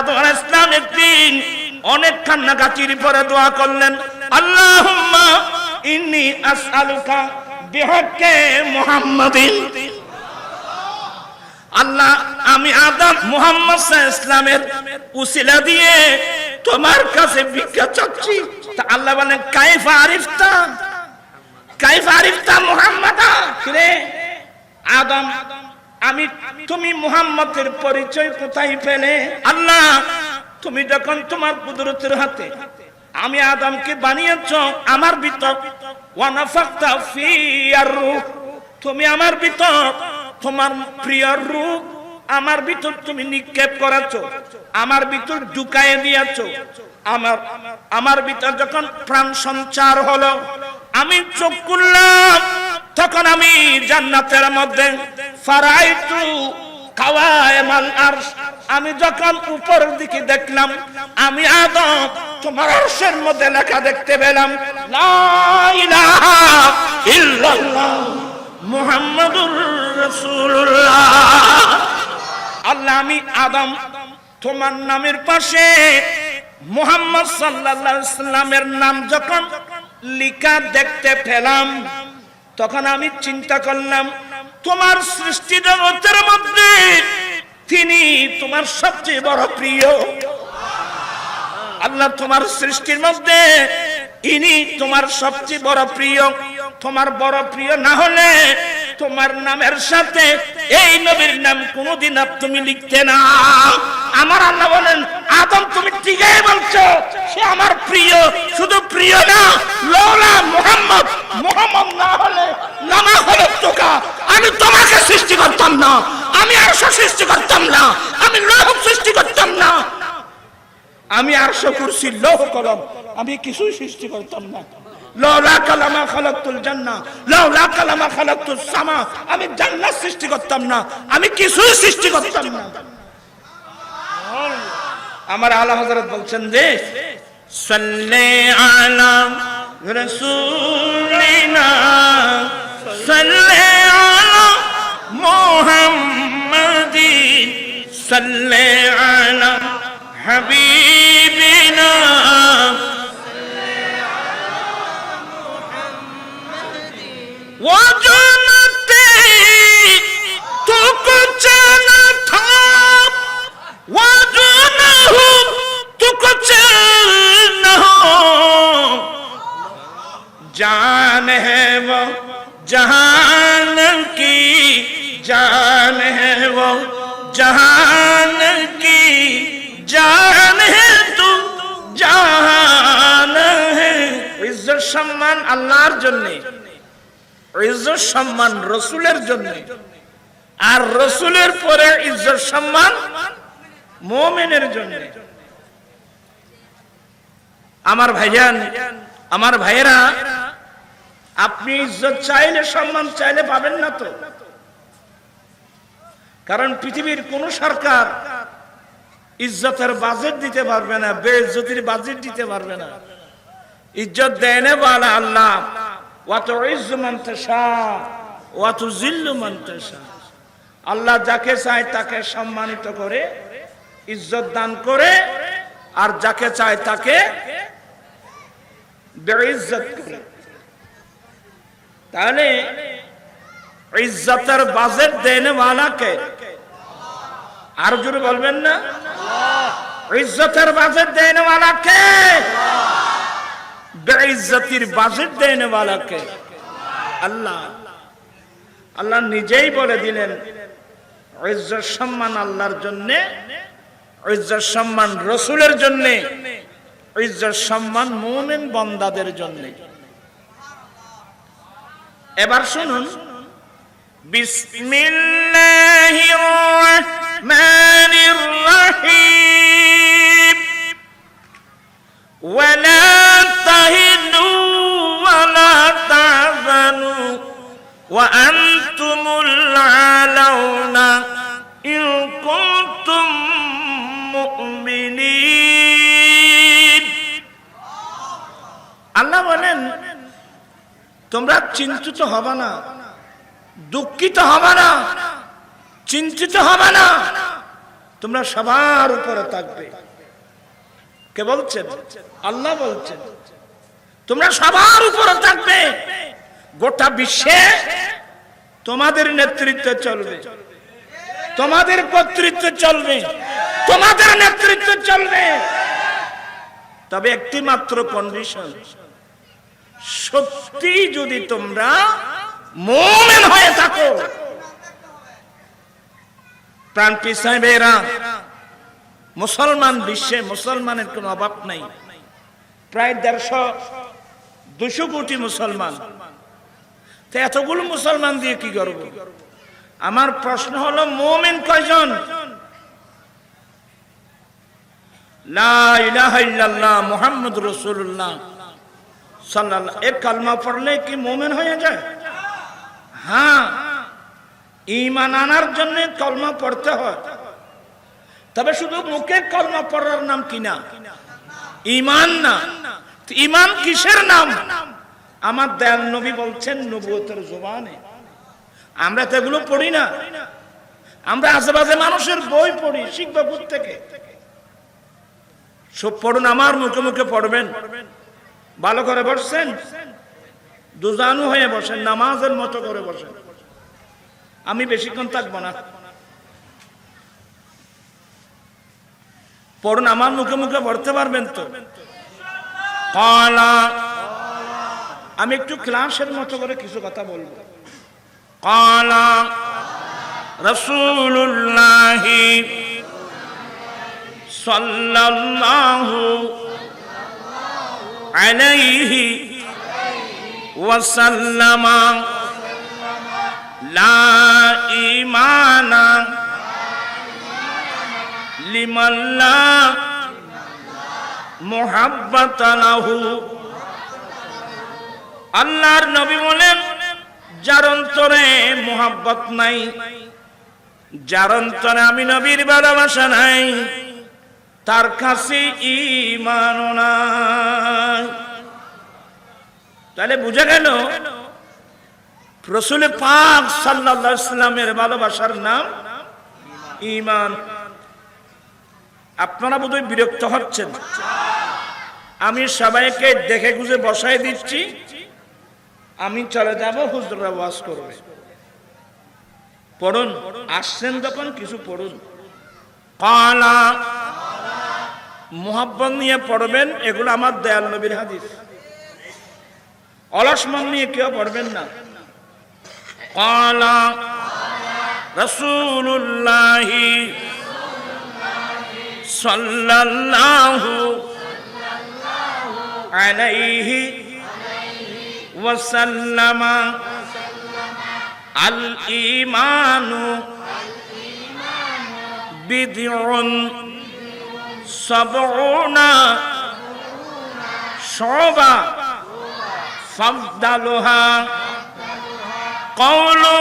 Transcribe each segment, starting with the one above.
আদম আলাইহিস সালাম একদিন অনেক কান্নাকাটির পরে দোয়া করলেন, আল্লাহুম্মা ইন্নী আসআলুকা বিহাক্কি মুহাম্মাদিন। আল্লাহ, আমি আদম মুহাম্মদ সাল্লাল্লাহু আলাইহি ওয়াসাল্লামের উসিলা দিয়ে তোমার কাছে ভিক্ষা চাচ্ছি। তা আল্লাহ বলেন, কাইফা আরিফতা মুহাম্মাদা। রে আদম, আমি তুমি মুহাম্মদের পরিচয় কোথায় পেলে? আল্লাহ, তুমি যখন তোমার কুদরতের হাতে আমি আদমকে বানিয়েছো, আমার ভিতর ওয়া নাফাখতা ফিয়ার রূহ, তুমি আমার ভিতর তোমার প্রিয় রূহ আমার ভিতর তুমি নিক্ষেপ করেছো, আমার ভিতর ঢুকায় দিয়েছো। আমার ভিতর যখন প্রাণ সঞ্চার হলো, আমি চোখ খুললাম, তখন আমি জান্নাতের মধ্যে ফারাইতু কাওয়াইমাল আরশ, আমি যখন উপরের দিকে দেখলাম, আমি আদম তোমার আরশের মধ্যে লেখা দেখতে পেলাম, লা ইলাহা ইল্লাল্লাহ মুহাম্মাদুর রাসূলুল্লাহ। আল্লাহ, আমি আদম তোমার নামের পাশে মুহাম্মদ সাল্লাল্লাহু আলাইহি সাল্লামের নাম যখন লেখা দেখতে পেলাম, তখন আমি চিন্তা করলাম, তোমার সৃষ্টি জগতের মধ্যে তিনি তোমার সবচেয়ে বড় প্রিয়। আল্লাহ, তোমার সৃষ্টির মধ্যে ইনি তোমার সবচেয়ে বড় প্রিয়। তোমার বড় প্রিয় না হলে তোমার নামের সাথে এই নবীর নাম কোনোদিন তুমি লিখতে না। আমার আল্লাহ বলেন, আদম তুমি ঠিকই বলছো, সে আমার প্রিয়। শুধু প্রিয় না, লওলা মুহাম্মদ না হলে লামা খলাকতুকা, আমি তোমাকে সৃষ্টি করতাম না, আমি আরশ সৃষ্টি করতাম না, আমি লৌহ সৃষ্টি করতাম না, আমি আরশ কুরসি লৌহ কলম আমি কিছুই সৃষ্টি করতাম না। লাউলা কালামা খালাকতুল জান্নাহ, লাউলা কালামা খালাকতুস সামা, আমি জান্নাত সৃষ্টি করতাম না, আমি কিছুই সৃষ্টি করতাম না। আমার আলা হযরত বলছেন যে, সাল্লি আলা রাসূলিনা সাল্লি আলা মুহাম্মাদিন সাল্লি আলা হাবিবিনা वो जानते तो कुछ न था, वो जो न हो तो कुछ न हो, जान है वो जहान की जान है, वो जहान की जान है, तू জান है। ইজ্জত সম্মান আল্লাহর জন্য, ইজ্জত সম্মান রাসূলের জন্য, আর রাসূলের পরে ইজ্জত সম্মান মুমিনের জন্য। আমার ভাইজান, আমার ভাইয়েরা, আপনি ইজ্জত চাইলে সম্মান চাইলে পাবেন না তো। কারণ পৃথিবীর কোন সরকার ইজ্জতের বাজেট দিতে পারবে না, বেইজ্জতির বাজেট দিতে পারবে না। ইজ্জত দেয় না বলা আল্লাহ, ওয়া তুইজ্জু মান তাশা ওয়া তুযিল্লু মান তাশা। আল্লাহ যাকে চায় তাকে সম্মানিত করে, ইজ্জত দান করে, আর যাকে চায় তাকে বেইজ্জত করে। তাহলে ইজ্জতের বাজেট দেনে ওয়ালা কে? আর জোরে বলবেন না? ইজ্জতের বাজেট দেনে ওয়ালা কে? বেইজ্জতির বাজেট দেনে ওয়ালা কে? আল্লাহ। আল্লাহ নিজেই বলে দিলেন, ইজ্জত সম্মান আল্লাহর জন্য, ইজ্জত সম্মান রাসূলের জন্য, ইজ্জত সম্মান মুমিন বান্দাদের জন্য। এবার শুনুন, বিসমিল্লাহির রাহমানির রহিম। ওয়ালা তাহিনু ওয়ালা তাহজানু ওয়া আনতুমুল আলাউনা ইন কুনতুম মুমিনিন। আল্লাহ বলেন, তোমরা চিন্তিত হবে না, দুঃখিত হবে না, চিন্তিত হবে না, তোমরা সবার উপরে থাকবে। কে বলছেন? আল্লাহ বলছেন তোমরা সবার উপরে থাকবে, গোটা বিশ্বে তোমাদের নেতৃত্বে চলবে, তোমাদের কর্তৃত্বে চলবে, তোমাদের নেতৃত্বে চলবে। তবে একটি মাত্র কন্ডিশন, সত্যি যদি তোমরা মুমিন হয়ে থাকো। প্রাণপ্রিয় সাহেবেরা, মুসলমান বিশ্বে মুসলমানের কোনো অভাব নাই, প্রায় 150-200 কোটি মুসলমান। তো এতগুলো মুসলমান দিয়ে কি করব? আমার প্রশ্ন হলো মুমিন কয়জন? লা ইলাহা ইল্লাল্লাহ মুহাম্মাদুর রাসূলুল্লাহ সাল্লাল্লাহু আলাইহি, কালমা পড়লে কি মুমিন হয়ে যায়? হ্যাঁ, ঈমান আনার জন্য কলমা পড়তে হয়। তবে শুধু মুখে কলমা পড়ার নাম কি না? ঈমান না। ঈমান কিসের নাম? আমার দয়াল নবী বলছেন নবুয়তের জবানে। আমরা তো এগুলো পড়ি না, আমরা আশেপাশে মানুষের বই পড়ি, শিখবো থেকে। সব পড়ুন, আমার মুখে মুখে পড়বেন। ভালো করে বসছেন, দুজানু হয়ে বসেন, নামাজের মতো করে বসেন। আমি বেশিক্ষণ থাকবো না, পড়ুন, আমার মুখে মুখে পড়তে পারবেন তো? আমি একটু ক্লাসের মতো করে কিছু কথা বলবো। কালা রাসূলুল্লাহি সাল্লাল্লাহু আলাইহি ওয়াসাল্লাম, লা ঈমানা লিমান লা মুহাব্বাতা লাহু। আল্লাহর নবী বলেন, যার অন্তরে মুহাব্বত নাই, যার অন্তরে আমি নবীর ভালোবাসা নাই, তার কাছে ঈমান নাই। তাহলে বুঝা গেল রাসূল পাক সাল্লাল্লাহু আলাইহি ওয়াসাল্লামের ভালোবাসার নাম ঈমান। আপনারা বোধহয় বিরক্ত হচ্ছেন, আমি সবাইকে দেখে গুজে বসায় দিচ্ছি, আমি চলে যাব, হুজুররা ওয়াজ করবে। পড়ুন, আসছেন যখন কিছু পড়ুন। কালা, মুহাব্বত নিয়ে পড়বেন, এগুলো আমার দয়াল নবীর হাদিস। অলস মন নিয়ে কেউ পড়বেন না। কালা রাসূলুল্লাহি সাল্লাল্লাহু আলাইহি ওয়াসাল্লাম, আল ঈমানু বিদউন সাবউনা শুবা ফাদলুহা কাওলু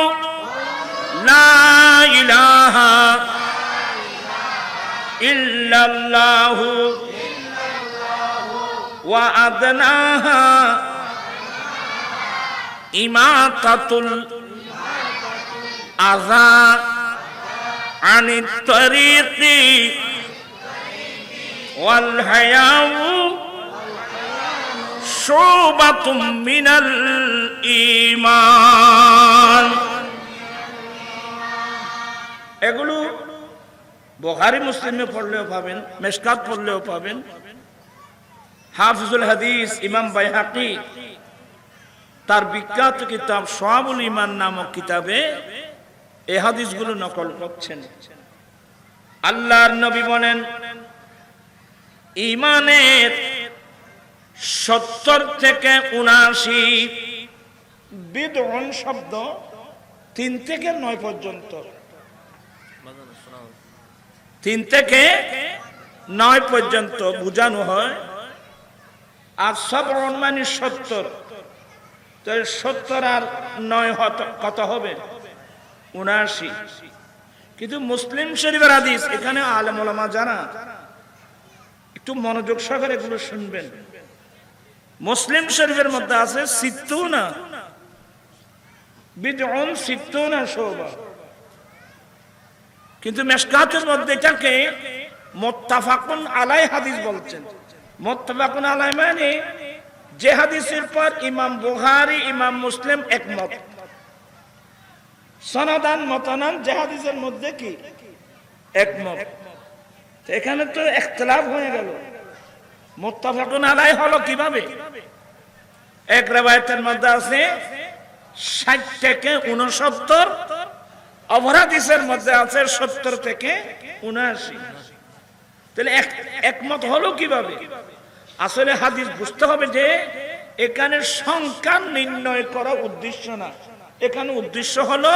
লা ইলাহা ইল্লাল্লাহু ওয়া আদনাহা ইমাতাতুল আযা আনিত তরিকি ওয়াল হায়াউ শুবাতুম মিনাল ঈমান। এগুলো বুখারী মুসলিমে পড়লেও পাবেন, মিশকাত পড়লেও পাবেন। হাফিজুল হাদিস ইমাম বাইহাকি তার বিখ্যাত কিতাব শুআবুল ঈমান নামক কিতাবে এই হাদিসগুলো নকল করছেন। আল্লাহর নবী বলেন, ঈমানের 70 থেকে 79 বিদউন শব্দ 3 থেকে 9 পর্যন্ত, 3 থেকে 9 পর্যন্ত বোঝানো হয়। আর সবরণ মানে 70, তো 70 আর 9 কত হবে? 79। কিন্তু মুসলিম শরীফের হাদিস, এখানে আলেম ওলামা যারা একটু মনোযোগ সহকারে এগুলো শুনবেন। মুসলিম শরীফের মধ্যে আছে 60 বিদউন 60 শুবা, কিন্তু মিশকাতের মধ্যে এটাকে মুত্তাফাকুন আলাই হাদিস বলছেন। মুত্তাফাকুন আলাই মানে যে হাদিসের পর ইমাম বুখারী ইমাম মুসলিম একমত, সনদান মতানান যে হাদিসের মধ্যে কি একমত। এখানে তো ইখতিলাফ হয়ে গেল। মুত্তাফাকুন আলাই হলো কিভাবে? এক riwayতের মধ্যে আছে 60 থেকে 69, অপর হাদিসের মধ্যে আছে 70 থেকে 79। তাহলে একমত হলো কিভাবে? আসলে হাদিস বুঝতে হবে যে এখানে সংখ্যা নির্ণয় করা উদ্দেশ্য না, এখানে উদ্দেশ্য হলো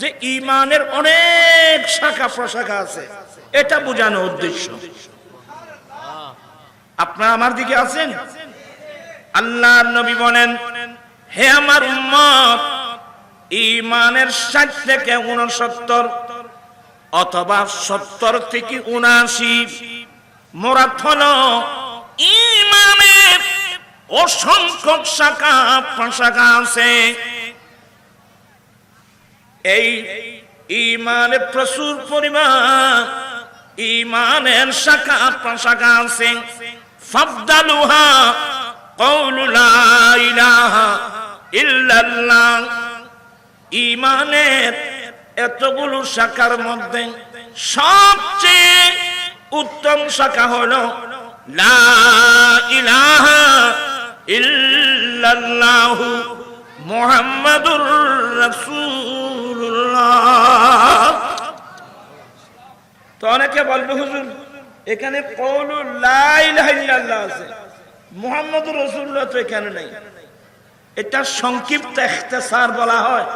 যে ঈমানের অনেক শাখা প্রশাখা আছে, এটা বোঝানো উদ্দেশ্য। আপনারা আমার দিকে আছেন? আল্লাহর নবী বলেন, হে আমার উম্মত, ঈমানের 60 থেকে 69 অথবা 70 থেকে 79 মুরাদ হলো ঈমানের অসংখ্য শাখা প্রশাখা আছে। এই ঈমানের প্রচুর পরিমাণ ঈমানের শাখা প্রশাখা আছে। ফাফদালুহা কওলু লা ইলাহা ইল্লাল্লাহ। ঈমানের এতগুলো শাখার মধ্যে সবচেয়ে উত্তম শাখা হলো লা ইলাহা ইল্লাল্লাহু মুহাম্মাদুর রাসূলুল্লাহ। তো অনেকে বলবে হুজুর এখানে কওলু লা ইলাহা ইল্লাল্লাহ আছে, মুহাম্মাদুর রাসূলুল্লাহ তো এখানে নাই। এটা সংক্ষিপ্ত ইখতিসার বলা হয়,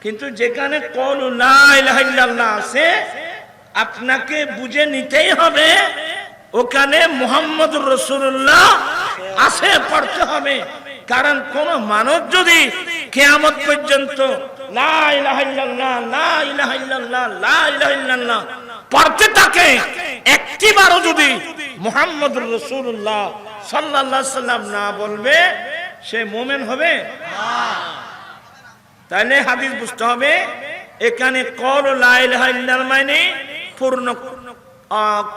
কিন্তু যেখানে কওলু লা ইলাহা ইল্লাল্লাহ আছে আপনাকে বুঝে নিতেই হবে ওখানে মুহাম্মাদুর রাসূলুল্লাহ আছে, পড়তে হবে। কারণ কোন মানুষ যদি কিয়ামত পর্যন্ত লা ইলাহা ইল্লাল্লাহ লা ইলাহা ইল্লাল্লাহ লা ইলাহা ইল্লাল্লাহ পড়তে থাকে, একটিবারও যদি মুহাম্মাদুর রাসূলুল্লাহ সাল্লাল্লাহু আলাইহি সাল্লাম না বলবে, সে মুমিন হবে না। তাহলে হাদিস বুঝতে হবে এখানে কওলু লা ইলাহা ইল্লাল্লাহ মানে পূর্ণ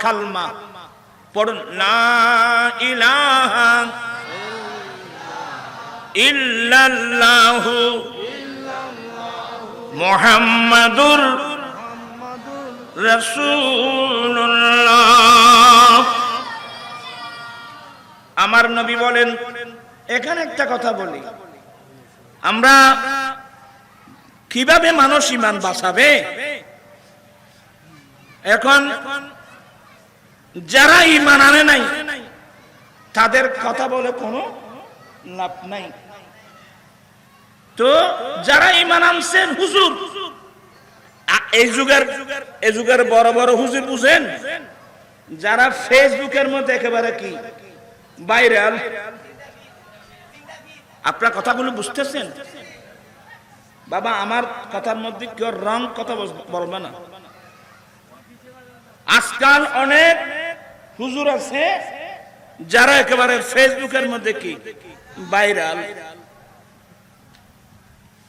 কালমা পড়ুন, লা ইলাহা ইল্লাল্লাহু মুহাম্মাদুর রাসূলুল্লাহ। আমার নবী বলেন, এখানে একটা কথা বলি, আমরা কিভাবে মানুষ ঈমান বাঁচাবে? এখন যারা ঈমান আনে নাই তাদের কথা বলে কোনো লাভ নাই। তো যারা ঈমান আনছেন, হুজুর এই যুগের বড় বড় হুজুর বুঝেন, যারা ফেসবুকের মধ্যে একেবারে কি ভাইরাল। আপনার কথাগুলো বুঝতেছেন? বাবা আমার কথার মধ্যে কেউ রং কথা বলবে না। আজকাল অনেক হুজুর আছে যারা একেবারে ফেসবুকের মধ্যে কি ভাইরাল।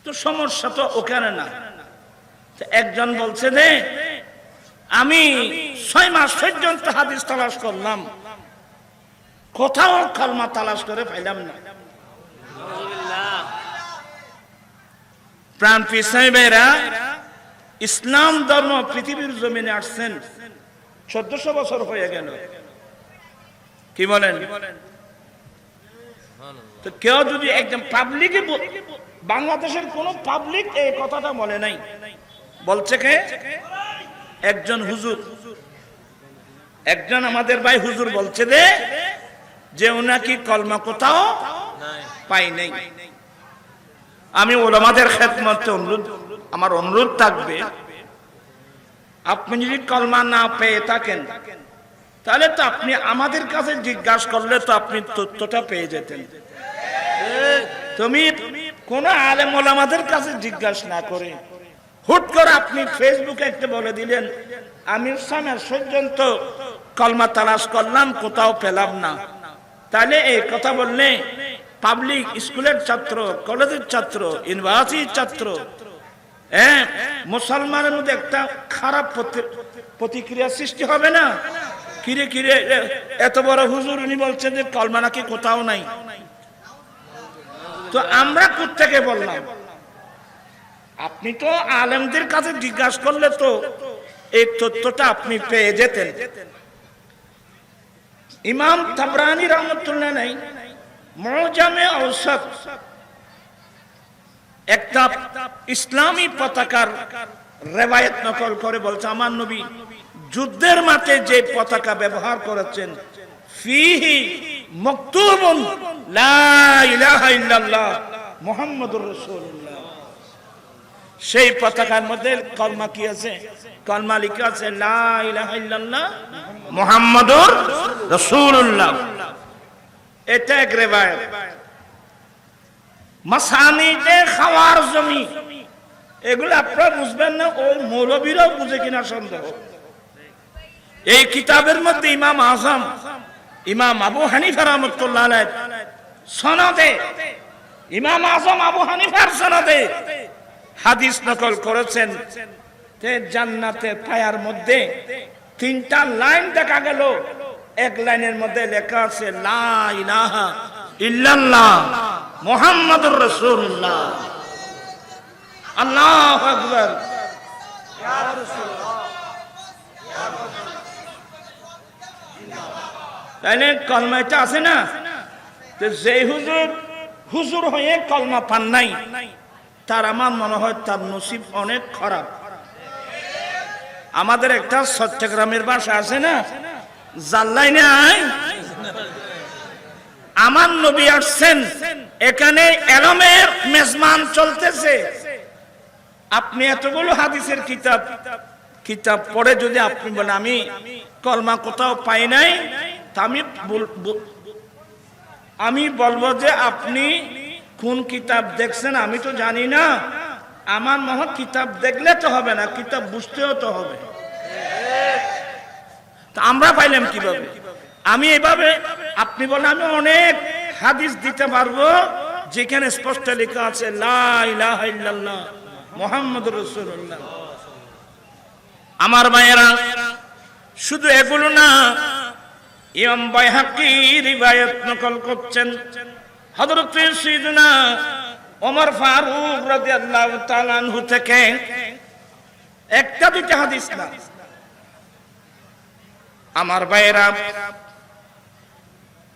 তো সমস্যা তো ওখানে না। একজন বলছে যে আমি 6 মাস পর্যন্ত হাদিস তালাশ করলাম, কোথাও কালমা তালাশ করে পাইলাম না। প্রাণ পিসাইবেরা ইসলাম ধর্ম পৃথিবীর জমিনে আসছেন 1400 বছর হয়ে গেল। কি বলেন? তো কেউ যদি একদম পাবলিকে, বাংলাদেশের কোন পাবলিক এই কথাটা বলে নাই, বলছে কে? একজন হুজুর, একজন আমাদের ভাই হুজুর বলছে যে উনাকি কলমা কোথাও পাই নাই। আমি ওলামাদের খেদমতে আমার অনুরোধ থাকবে, আপনি যদি কলমা না পেয়ে থাকেন তাহলে তো আপনি আমাদের কাছে জিজ্ঞাসা করলে তো আপনি তথ্যটা পেয়ে যেতেন। তুমি কোন আলেম ওলামাদের কাছে জিজ্ঞাসা না করে হুট করে আপনি ফেসবুকে একটা বলে দিলেন আমি 6 মাস পর্যন্ত কলমা তালাশ করলাম, কোথাও পেলাম না। তাহলে এই কথা বললে পাবলিক স্কুলের ছাত্র, কলেজের ছাত্র, ইউনিভার্সিটির ছাত্র হ্যাঁ, মুসলমানের মধ্যে একটা খারাপ প্রতিক্রিয়া সৃষ্টি হবে না? কিরে কিরে এত বড় হুজুর উনি বলছেন যে কলমা নাকি কোথাও নাই, তো আমরা কোত্থেকে বললাম? আপনি তো আলেমদের কাছে জিজ্ঞাসা করলে তো এই তথ্যটা আপনি পেয়ে যেতেন। ইমাম তাবরানী রহমতুল্লাহ নাই মুজামে আওসাত একটা ইসলামী পতাকার রেওয়ায়েত নকল করে বলছে, আমার নবী যুদ্ধের মাঠে যে পতাকা ব্যবহার করেছেন, ফিহি মাকতুবুন লা ইলাহা ইল্লাল্লাহ মুহাম্মাদুর রাসূলুল্লাহ, সেই পতাকার মধ্যে কলমা কি আছে? কলমা লিখা আছে লা ইলাহা ইল্লাল্লাহ মুহাম্মাদুর রাসূলুল্লাহ। এটা এক রেওয়ায়েত। মাসানিদে খাওয়ার জমি, এগুলো আপনারা বুঝবেন না, ওই মৌলবীরাও বুঝে কিনা সন্দেহ। এই কিতাবের মধ্যে ইমাম আজম ইমাম আবু হানিফা রাহমাতুল্লাহ আলাইহি সনদে, ইমাম আজম আবু হানিফার সনদে হাদিস নকল করেছেন যে জান্নাতের পায়ার মধ্যে 3টা লাইন দেখা গেল। এক লাইনের মধ্যে লেখা আছে লা ইলাহা ইল্লাল্লাহ মুহাম্মাদুর রাসূলুল্লাহ। আল্লাহু আকবার। ইয়া রাসূলুল্লাহ, তাইলে কলমাটা আছে না? তো যে হুজুর হয়ে কলমা পান নাই, তার আমার মনে হয় তার নসিব অনেক খারাপ। আমাদের একটা চট্টগ্রামের ভাষা আছে না, জাল্লাই নাই, আমার নবী আসছেন, এখানে এলমের মেজমান চলতেছে। আপনি এতগুলো হাদিসের কিতাব পড়ে যদি আপনি বলেন আমি কলমা কোথাও পাই নাই, তা আমি বলবো যে আপনি কোন কিতাব দেখছেন আমি তো জানি না। আমার মনে হয় কিতাব দেখলে তো হবে না, কিতাব বুঝতেও তো হবে। আমরা পাইলাম কিভাবে? আমি এভাবে, আপনি বলেন আমি অনেক হাদিস দিতে পারবো যেখানে স্পষ্ট লেখা আছে লা ইলাহা ইল্লাল্লাহ মুহাম্মাদুর রাসূলুল্লাহ। আমার ভাইয়েরা, শুধু এগুলো না, ইমাম বাইহাকি রিওয়ায়াত নকল করছেন হযরত সাইয়েদনা ওমর ফারুক রাদিয়াল্লাহু তাআলা আনহু থেকে, একটা দুইটা হাদিস না। আমার ভাইয়েরা,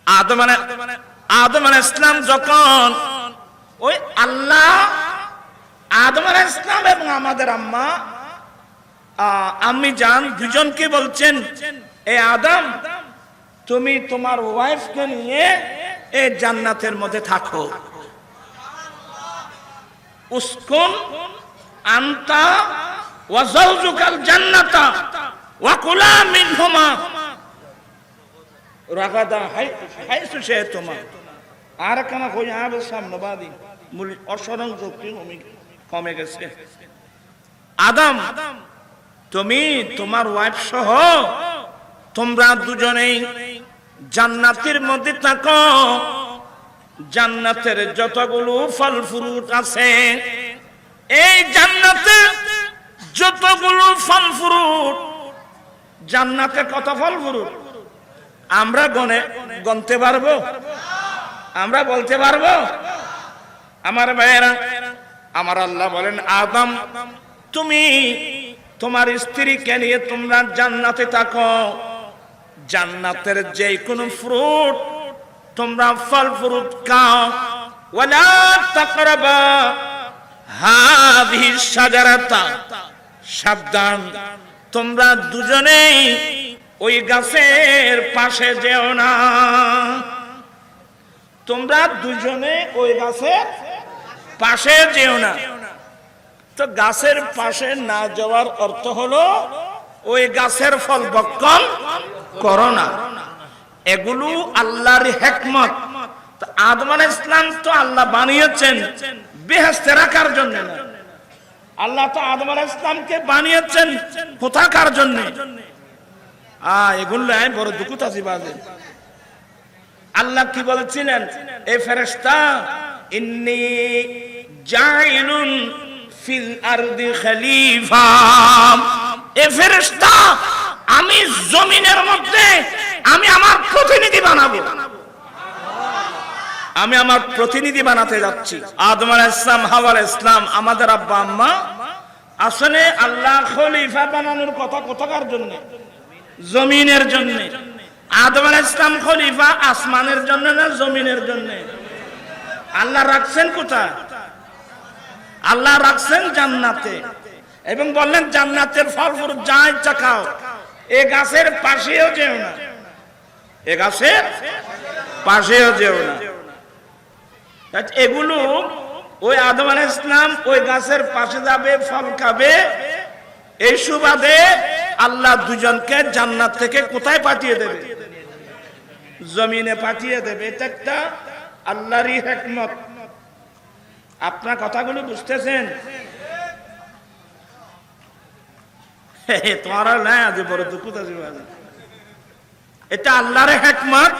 আদম আলাইহিস সালাম যখন ওই আল্লাহ আদম আলাইহিস সালাম এবং আমাদের আম্মি জান দুজনকে বলছেন, এ আদম, তুমি তোমার ওয়াইফকে নিয়ে এই জান্নাতের মধ্যে থাকো। উসকুন আনতা ওয়া যাওজুকাল জান্নাতা ওয়া কুলা মিনহুমা রাগাদা হাইসু শি'তুমা। আর কেন কই আবে সামনে বাদি মূল অসরং শক্তি কমে গেছে। আদম, তুমি তোমার ওয়াইফ সহ তোমরা দুজনেই জান্নাতের মধ্যে থাকো। জান্নাতের যতগুলো ফল ফ্রুট আছে, এই জান্নাতে যতগুলো ফল ফ্রুট, জান্নাতে কত ফল ফ্রুট আমরা গণতে পারবো? আমরা বলতে পারবো? আমার ভাইয়েরা, আমার আল্লাহ বলেন, আদম, তুমি তোমার স্ত্রীকে নিয়ে তোমরা জান্নাতে থাকো। জান্নাতের যে কোনো ফ্রুট তোমরা ফল ফ্রুট খাও। ওয়ালা তাকরাবা হাযিহি শাজারাতা, সাবধান, তোমরা দুজনেই ওই গাছের পাশে যেও না। তোমরা দুজনে ওই গাছের পাশে যেও না। তো গাছের পাশে না যাওয়ার অর্থ হলো ওই গাছের ফল ভক্ষণ করো না। এগুলো আল্লাহর হিকমত। আদম আলাইহিস সালাম তো আল্লাহ বানিয়েছেন বেহেশতে রাখার জন্য না। আল্লাহ তো আদম আলাইহিস সালামকে বানিয়েছেন কোথাকার জন্য? এগুলো বড় দুঃখ আছে বাজে। আল্লাহ কি বলেছিলেন? এ ফেরেশতা, ইন্নী জাইলুন ফিল আরদি খলিফা, এ ফেরেশতা আমি জমিনের মধ্যে আমি আমার প্রতিনিধি বানাবো, আমি আমার প্রতিনিধি বানাতে যাচ্ছি। আদম আলাইহিস সালাম, হাওয়া আলাইহিস সালাম, আমাদের আব্বা আম্মা, আসলে আল্লাহ খলিফা বানানোর কথা কোথাকার জন্য? জমিনের জন্য। আদম আলাইহিস সালাম খলিফা আসমানের জন্য না জমিনের জন্য? আল্লাহ রাখছেন কোথায়? আল্লাহ রাখছেন জান্নাতে, এবং বললেন জান্নাতের ফল ফুল যা ইচ্ছা খাও, এ গাছের পাশেও যেও না, এ গাছের পাশেও যেও না। এগুলো ওই আদম আলাইহিস সালাম ওই গাছের পাশে যাবে, ফল খাবে, এই সুবাদে আল্লাহ দুজনকে জান্নাত থেকে কোথায় পাঠিয়ে দেবে? জমিনে পাঠিয়ে দেবে। এটা একটা আল্লাহরই হিকমত। আপনার কথাগুলো বুঝতেছেন? তোমারা না আজ বড় দুঃখ আছে, এটা আল্লাহর হিকমত।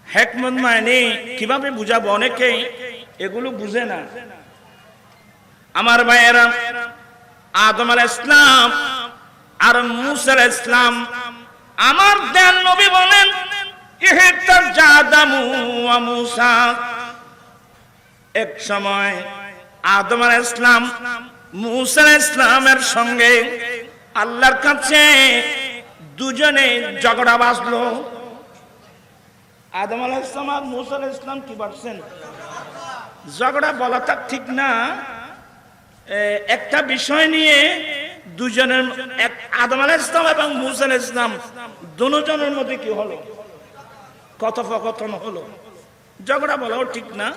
হিকমত মানে কিভাবে বুঝাবো? অনেকেই এগুলো বুঝে না। আমার ভাইয়েরা, আদম আলাইহিস সালাম আর মূসা আলাইহিস সালাম, আমার দেন নবী বলেন ইহতাজাদামু ওয়া মূসা, এক সময় আদম আলাইহিস সালাম মূসা আলাইহিস সালামের সঙ্গে আল্লাহর কাছে দুজনে ঝগড়া বাজলো। আদম আলাইহিস সালাম আর মূসা আলাইহিস সালাম কি বাজছেন? ঝগড়া বলাটা ঠিক না। একটা বিষয় নিয়ে দুজনের, আদম আলাইহিস সালাম এবং মূসা আলাইহিস সালাম দুজনের মধ্যে কি হলো? কথোপকথন হলো। ঝগড়া বলাও ঠিক না,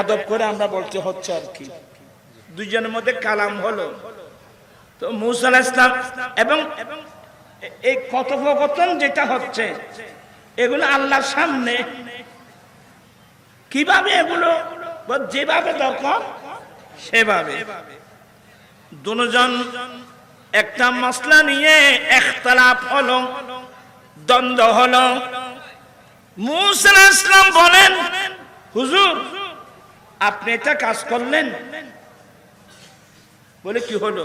আদব করে আমরা বলতে হচ্ছে আর কি। দুজনের মধ্যে কালাম হলো। তো মূসা আলাইহিস সালাম এবং এই কথোপকথন যেটা হচ্ছে, এগুলো আল্লাহর সামনে কিভাবে এগুলো যেভাবে দরকার সেভাবে, দুজন একটা মাসলা নিয়ে ইখতিলাফ হলো, দ্বন্দ্ব হলো। মূসা আলাইহিস সালাম বলেন, হুজুর আপনি এটা কাজ করলেন। বলে কি হলো?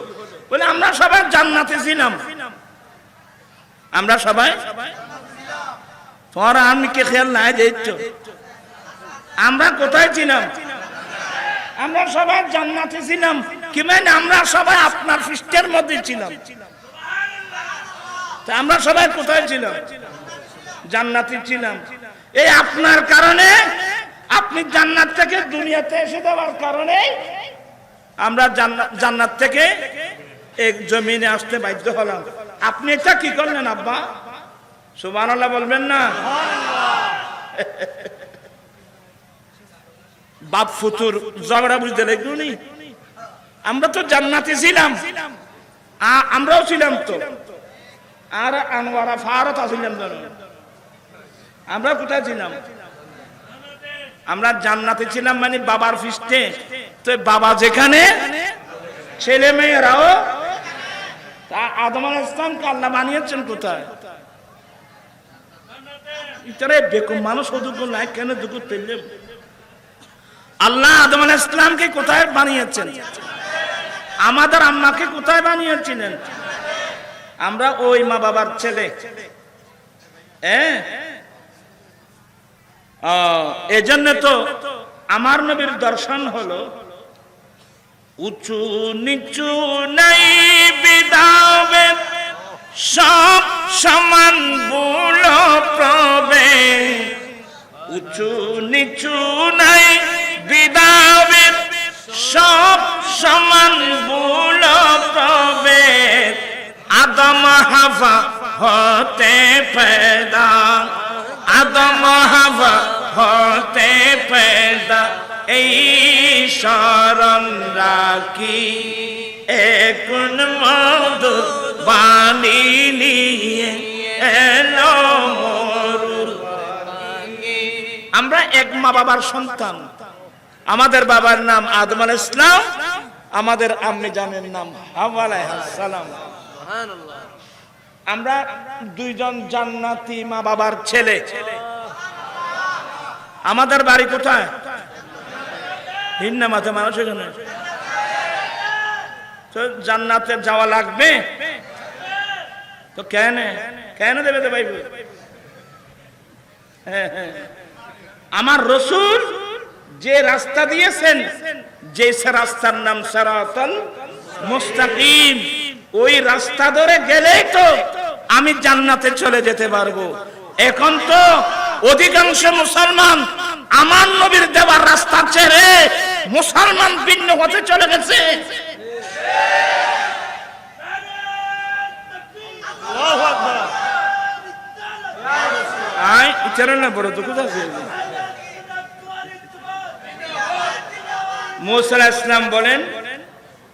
বলে আমরা সবাই জান্নাতে ছিলাম, আমরা সবাই। তোমার আমি কে খেয়াল নাই দেখছো? আমরা কোথায় ছিলাম? আমরা সবাই জান্নাতে ছিলাম। কি মানে? আমরা সবাই আপনার পৃষ্ঠের মধ্যে ছিলাম। তা আমরা সবাই কোথায় ছিলাম? জান্নাতে ছিলাম। এই আপনার কারণে, আপনি জান্নাত থেকে দুনিয়াতে এসে যাওয়ার কারণে আমরা জান্নাত থেকে এক জমিনে আসতে বাধ্য হলাম। আপনি এটা কি করলেন আব্বা? সুবহানাল্লাহ বলবেন না? বাপ ফুতুর ঝগড়া বুঝতে লাগলো নি? আমরা তো জান্নাতে ছিলাম, আমরাও ছিলাম তো। আর আনোয়ারা ফারত ছিলাম, আমরা কোথায় ছিলাম? আমরা জান্নাতে ছিলাম মানে বাবার পৃষ্ঠে। তো বাবা যেখানে, ছেলে মেয়েরাও। আদম আলাইহিস সালামকে আল্লাহ বানিয়েছেন কোথায়? ইতারে বেকুব মানুষ ওদুকো নাই কেন দুকু তেলে? আল্লাহ আদম আলাইহিস সালামকে কোথায় বানিয়েছেন? আমাদের আম্মাকে কোথায় বানিয়েছিলেন? আমরা ওই মা বাবার ছেলে। এজন্য তো আমার নবীর দর্শন হলো উঁচু নিচু নাই বিদাবেদ, সব সমান বুল প্রবে। উঁচু নিচু নাই বিদাবেদ, সব সমান বুল প্রবে। আদম হাওয়া হতে पैदा, আদম হাওয়া হতে पैदा। এই শরণ রাখি এখন মধু বাণী নিয়ে এলো মরুর। আমরা এক মা বাবার সন্তান। আমাদের বাবার নাম আদম আলাইহিস সালাম, আমাদের আম্মি জানের নাম হাওয়া আলাইহিস সালাম। আমরা দুইজন জান্নাতি মা বাবার ছেলে। আমাদের বাড়ি কোথায়? হিন্না মাথা মানুষ এখানে তো জান্নাতে যাওয়া লাগবে তো কেন কেন দেবে তো ভাই আমার রাসূল যে রাস্তা দিয়েছেন যে রাস্তার নাম সিরাতাল মুস্তাকিম ওই রাস্তা ধরে গেলেই তো আমি জান্নাতে চলে যেতে পারবো। এখন তো অধিকাংশ মুসলমান আমার নবীর দেওয়ার রাস্তা ছেড়ে মুসলমান ভিন্ন হতে চলে গেছে। আল্লাহু আকবার। আই ইচ্ছার না বড় তো কোথায় আছে? মুসা আলাইহিস সালাম বলেন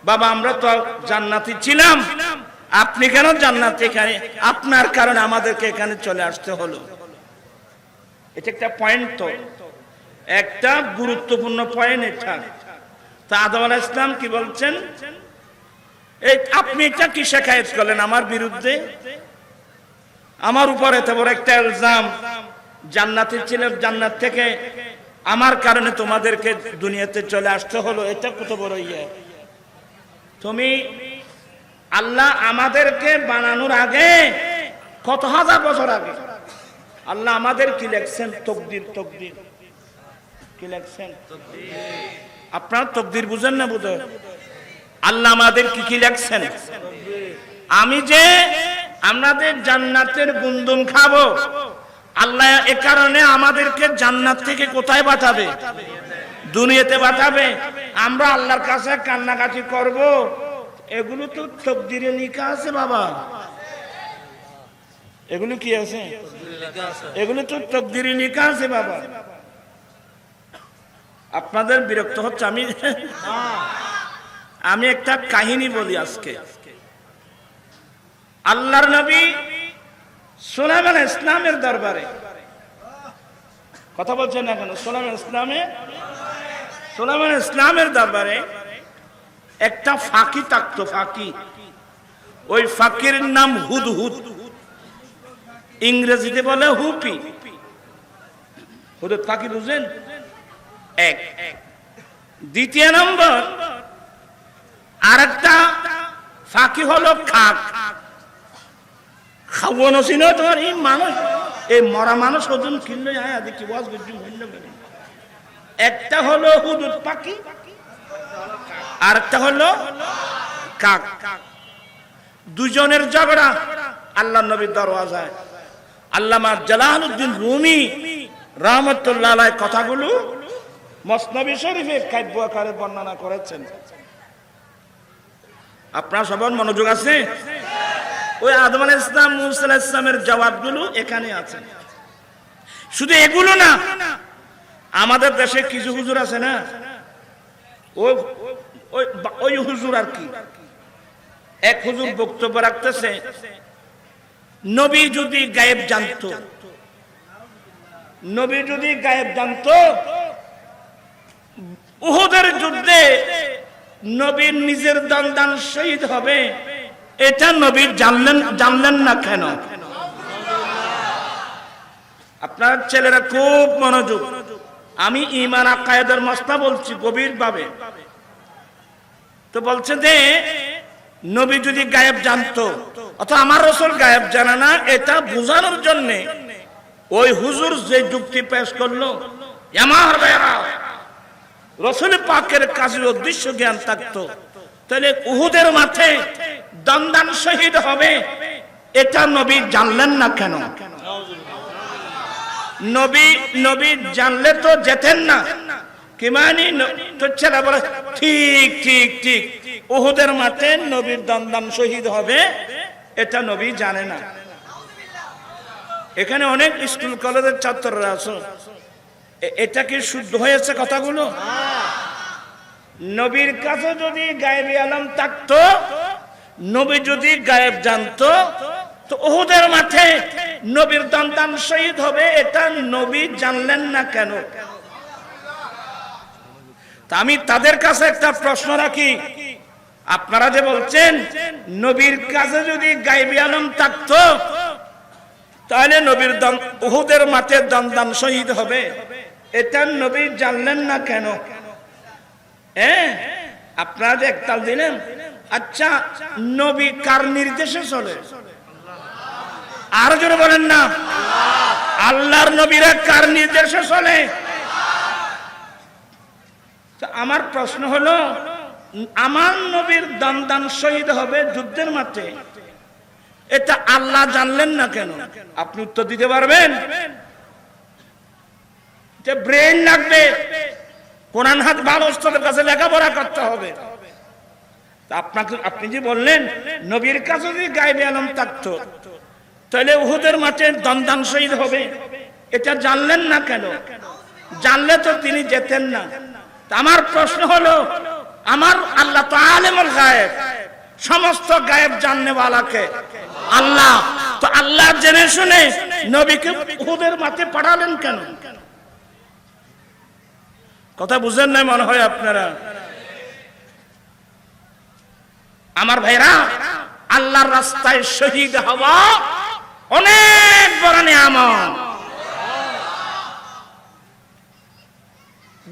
বাবা আমরা তো জান্নাতি ছিলাম, আপনি কেন জান্নাতে এখানে আপনার কারণে আমাদেরকে এখানে চলে আসতে হলো। এটা একটা পয়েন্ট, তো একটা গুরুত্বপূর্ণ পয়েন্ট এটা। তা আদম আলাইহিস সালাম কি বলছেন, এই আপনি এটা কি শিকায়ত করলেন আমার বিরুদ্ধে, আমার উপর এত বড় একটা ইলজাম, জান্নাতে ছিলাম জান্নাত থেকে আমার কারণে তোমাদেরকে দুনিয়াতে চলে আসতে হলো, এটা কত বড় ইয়ে। তুমি আল্লাহ আমাদেরকে বানানোর আগে কত হাজার বছর আগে আল্লাহ আমাদের কি লেখছেন, তকদির। তকদির কি লেখছেন? আপনারা তকদির বুঝেন না বুঝেন? আল্লাহ আমাদের কি কি লেখছেন। আমি যে আমাদের জান্নাতের গুন্দুম খাবো, আল্লাহ এ কারণে আমাদেরকে জান্নাত থেকে কোথায় পাঠাবে, দুনিয়াতে পাঠাবে। আমরা আল্লাহর কাছে কান্নাকাটি করব, এগুলো তো তকদিরে লেখা আছে বাবা। এগুলো কি আছে? এগুলো তো তকদিরে লেখা আছে বাবা। আপনাদের বিরক্ত হচ্ছে? আমি একটা কাহিনী বলি আজকে। আল্লাহর নবী সুলাইমান ইসলামের দরবারে কথা বলছেন না কেন? সুলাইমান ইসলামের দরবারে একটা ফাঁকি থাকতো, ফাঁকি। ওই ফাঁকির নাম হুদহুদ, ইংরেজিতে বলে হুপি। হুদহুদ ফাঁকি বুঝেন? এক। দ্বিতীয় নম্বর আরেকটা ফাঁকি হলো খাক। খাওয়ানো ছিল তোমার এই মানুষ, এই মরা মানুষ ওজন কিনলো দেখি বস বুঝুন। একটা হলো হুদুদ পাখি, আর একটা হলো কাক। দুজনের ঝগড়া আল্লাহ নবীর দরওয়াজায়। আল্লামা জালালউদ্দিন রুমি রাহমাতুল্লাহ আলাইহি কথাগুলো মসনবী শরীফে কাব্য আকারে বর্ণনা করেছেন। আপনার সবার মনোযোগ আছে? ওই আদম আলাইহিস সালাম, মুসা আলাইহিস সালামের জবাবগুলো এখানে আছে। শুধু এগুলো না, আমাদের দেশে কিছু হুজুর আছে না, ওই হুজুর আর কি, এক হুজুর বক্তব্য রাখতেছে, নবী যদি গায়েব জানতো, নবী যদি গায়েব জানতো, উহুদের যুদ্ধে নবীর নিজের দান শহীদ হবে, এটা নবী জানলেন না কেন? আপনার ছেলেরা খুব মনোযোগ, আমি ঈমান আকায়েদের মাসলা বলছি গভীর ভাবে। তো বলছে যে নবী যদি গায়েব জানতো, অথবা আমার রাসূল গায়েব জানে না, এটা বোঝানোর জন্য ওই হুজুর যে যুক্তি পেশ করলো, আমার ভাইরা রাসূল পাকের কাজের উদ্দেশ্য জ্ঞান থাকতো, তাহলে উহুদের মাঠে দান শহীদ হবে, এটা নবী জানলেন না কেন? নবী জানলে তো যেতেন না। কি মানে? তো ছেলে বলে ঠিক ঠিক ঠিক, উহুদের মাঠে নবীর দান শহীদ হবে, এটা নবী জানে না। এখানে অনেক স্কুল কলেজের ছাত্ররা আছে, এটা কি শুদ্ধ হয়েছে কথাগুলো? নবীর কাছে যদি গায়েবী আলম থাকতো, নবী যদি গায়েব জানতো, তো উহুদের মাঠে নবীর দান শহীদ হবে, এটা নবী জানলেন না কেন? তা আমি তাদের কাছে একটা প্রশ্ন রাখি, আপনারা যে বলছেন নবীর কাছে যদি গায়েবী আলম থাকতো, তাহলে নবীর উহুদের মাঠে দান শহীদ হবে, এটা নবী জানলেন না কেন? আপনারা যে একতাল দিলেন, আচ্ছা নবী কার নির্দেশে চলে? আরো জোরে বলেন না। আল্লাহর নবীরা কার নির্দেশে চলে? আমার প্রশ্ন হলো, আমার নবীর দান শহীদ হবে যুদ্ধের মাঠে, এটা আল্লাহ জানলেন না কেন? আপনি উত্তর দিতে পারবেন? যে ব্রেন লাগবে, কোরআন হাত ভালো ওস্তাদের কাছে লেখাপড়া করতে হবে। আপনাকে আপনি যে বললেন নবীর কাছে যদি গায়েবে আলম থাকতো, তাহলে উহুদের মাঠে দান শহীদ হবে, এটা জানলেন না কেন? জানলে তো তিনি যেতেন না। আমার প্রশ্ন হলো, আমার আল্লাহ তো আলেমুল গায়েব, সমস্ত গায়েব জাননেওয়ালাকে আল্লাহ, তো আল্লাহ জেনে শুনে নবীকে উহুদের মাঠে পাঠালেন কেন? কথা বুঝেন না মনে হয় আপনারা। আমার ভাইরা, আল্লাহর রাস্তায় শহীদ হওয়া অনেক বড় নিয়ামত।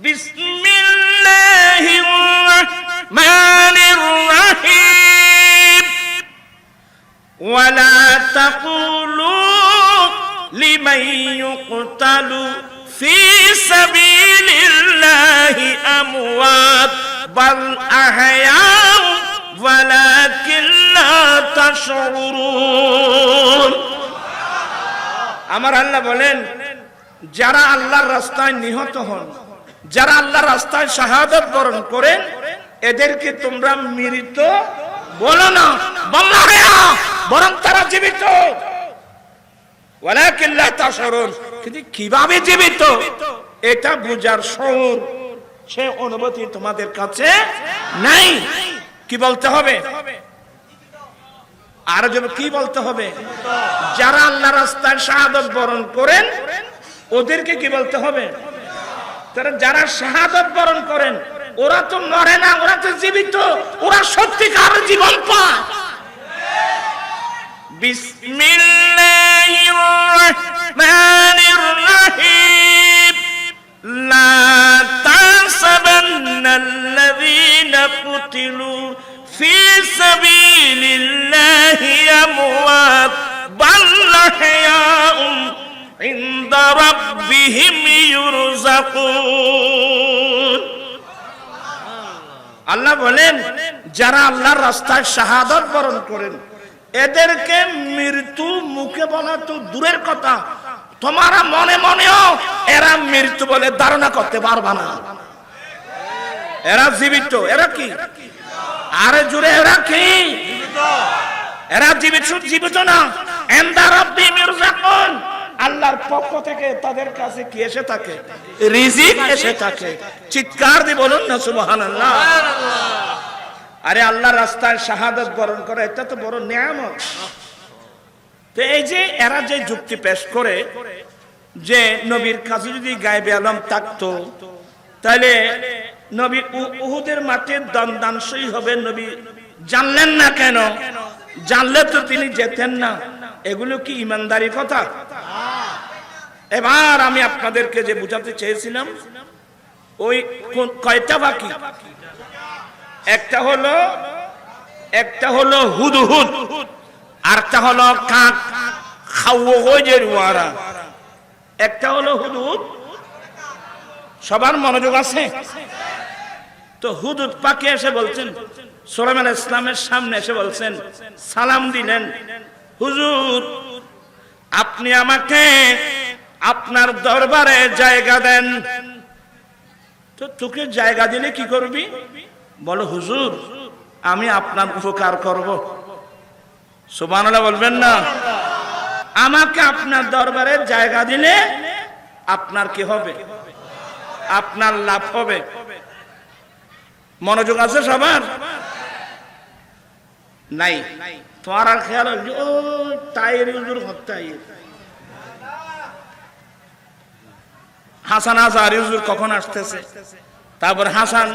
বিসমিল্লাহির রাহমানির রাহিম। ওয়ালা তাকুলু লিমান ইউকতালু ফি সাবিলিল্লাহি আমওয়াত বাল আহয়া ওয়ালাকিন লা তাশউরুন। আমার আল্লাহ বলেন, যারা আল্লাহর রাস্তায় নিহত হন, যারা আল্লাহর রাস্তায় শাহাদাত বরণ করেন, এদেরকে তোমরা মৃত বলো না, বরং তারা জীবিত। ওয়ালাকিন লা তাশউরুন, কিন্তু কিভাবে জীবিত এটা বুঝার শউর, সে অনুভূতি তোমাদের কাছে নাই। কি বলতে হবে? আর যদি কি বলতে হবে? যারা আল্লাহর রাস্তায় শাহাদাত বরণ করেন ওদেরকে কি বলতে হবে? তারা যারা শাহাদাত বরণ করেন ওরা তো মরে না, ওরা তো জীবিত, ওরা সত্যিকার জীবন পায়। বিসমিল্লাহির রাহমানির রাহিম। লা তাহসাবান্নাল্লাযীনা কুতিলু ফি সাবিলিল্লাহি আমওয়াত বাল আহয়াউম ইনদা রাব্বিহিম ইউরযাকুন। আল্লাহ বলেন, যারা আল্লাহর রাস্তায় শাহাদাত বরণ করেন এদেরকে মৃত্যু মুখে বলা তো দূরের কথা, তোমারা মনে মনেও এরা মৃত্যু বলে ধারণা করতে পারবা না। এরা জীবিত। এরা কি? আরে জুড়ে এরা কি? এরা জীবিত না। ইনদা রাব্বিহিম ইউরযাকুন, আল্লাহর পক্ষ থেকে তাদের কাছে কি এসে থাকে? রিজিক এসে থাকে। চিৎকার দিয়ে বলুন না সুবহানাল্লাহ। আরে আল্লাহর রাস্তায় শাহাদাত বরণ করা এটা তো বড় নিয়ামত। তো এই যে এরা যে যুক্তি পেশ করে যে নবীর কাছে যদি গায়েবে আলম থাকতো তাহলে নবী উহুদের মাঠে দান শহীদ হবে, নবী জানলেন না কেন? জানলে তো তিনি যেতেন না। এগুলো কি ইমানদারি কথা? এবার আমি আপনাদেরকে যে বুঝাতে চেয়েছিলাম, ওই কয়টা বাকি? একটা হলো হুদহুদ, আরটা হলো কাক খাওয়াজের ওয়ারা। একটা হলো হুদহুদ। সবার মনোযোগ আছে তো? হুদহুদ পাখি এসে বলছেন, সুলাইমান আলাইহিস সালামের সামনে এসে বলছেন, সালাম দিলেন, হুজুর আপনি আমাকে আপনার দরবারে জায়গা দেন। তো তোকে জায়গা দিলে কি করবি? বলো, হুজুর আমি আপনার উপকার করব। সুবহানাল্লাহ বলবেন না? আমাকে আপনার দরবারে জায়গা দিলে আপনার কি হবে? আপনার লাভ হবে। মনোযোগ আছে সবার? নাই। তোমার আর খেয়াল ও তাইর হুজুর হত্যাই হাসান আজহারী হুজুর কখন আসতেছে, তারপর হাসান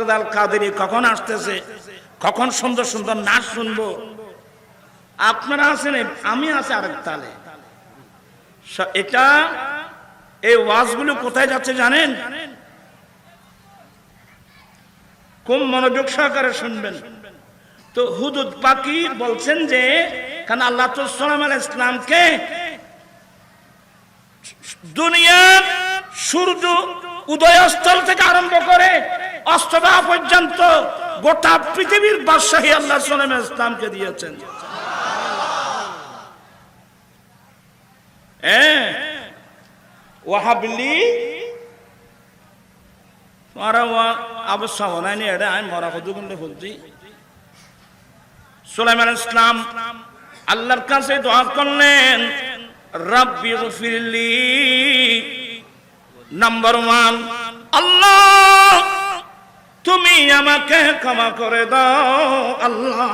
রাজাল কাদেরী কখন আসতেছে, কখন সুন্দর সুন্দর নাচ শুনবো। আপনারা আছেন, আমি আছি আরেক তালে। এটা এই ওয়াজগুলো কোথায় যাচ্ছে জানেন? খুব মনোযোগ সহকারে শুনবেন। তো হুদুদ পাখি বলছেন যে কারণ আল্লাহ তো সুলাইমান আলাইহিস সালামকে দুনিয়ার সূর্য উদয়স্থল থেকে আরম্ভ করে অস্তদা পর্যন্ত গোটা পৃথিবীর বাদশাহী আল্লাহ সুলাইমান আলাইহিস সালামকে দিয়েছেন। ওয়াহাবলি মারা অবস্থা হয়নি, এটা আমি মরা কত কিন্তু বলছি। সুলাইমান আলাইহিস সালাম আল্লাহর কাছে দোয়া করলেন, রাব্বি গফিরলি। নাম্বার 1, আল্লাহ তুমি আমাকে ক্ষমা করে দাও। আল্লাহ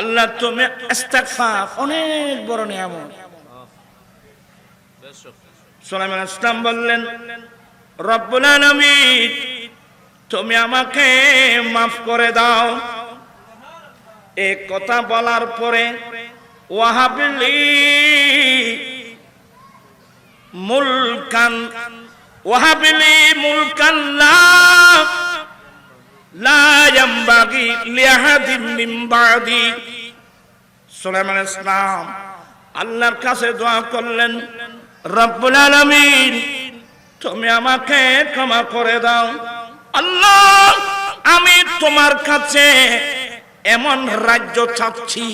আল্লাহ তুমি ইস্তিগফার অনেক বড় নিয়ামত। সুলাইমান আলাইহিস সালাম বললেন, রব্বুল আলামিন তুমি আমাকে মাফ করে দাও। এই কথা বলার পরে ওয়াহাবলি মুলকান ওয়াহাবলি মুলকান লা ইয়ামবাগি লিআহাদিন মিন বাদি। সুলাইমান আলাইহিস সালাম আল্লাহর কাছে দোয়া করলেন, রব্বুল আলামিন তুমি আমাকে ক্ষমা করে দাও। আল্লাহ আমি তোমার কাছে এমন রাজ্য চাচ্ছি,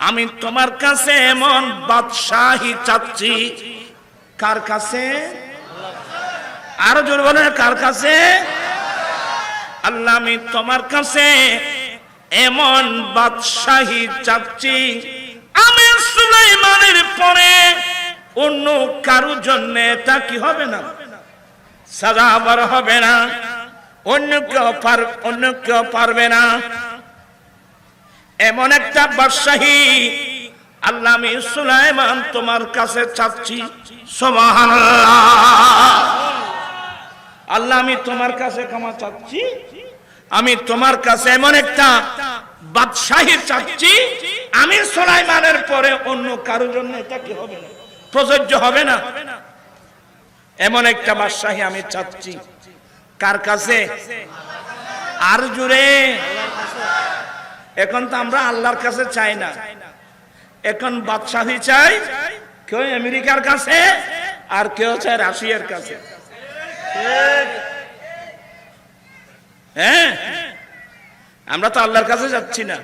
আমি তোমার কাছে এমন বাদশাহী চাচ্ছি। কার কাছে? আরো জোরে বলেন, কার কাছে? আল্লাহ আমি তোমার কাছে এমন বাদশাহী চাচ্ছি, আমি সুলাইমানের পরে অন্য কারো জন্য এটা কি হবে না, সাজাবার হবে না, অন্য কেউ পারবে না। এমন একটা বাদশাহী আল্লাহ আমি সুলাইমান তোমার কাছে চাচ্ছি। সুবহানাল্লাহ। আল্লাহ আমি তোমার কাছে ক্ষমা চাচ্ছি, আমি তোমার কাছে এমন একটা বাদশাহী চাচ্ছি, আমি সুলাইমানের পরে অন্য কারোর জন্য এটা কি হবে না, প্রযোজ্য হবে না। এমন একটা বাদশাহী আমি চাচ্ছি। কার কাছে? আর জুড়ে। এখন তো আমরা আল্লাহর কাছে চাই না, এখন বাদশাহী চাই। কেউ আমেরিকার কাছে আর কেউ চায় রাশিয়ার কাছে। হ্যাঁ, আমরা তো আল্লাহর কাছে যাচ্ছি না।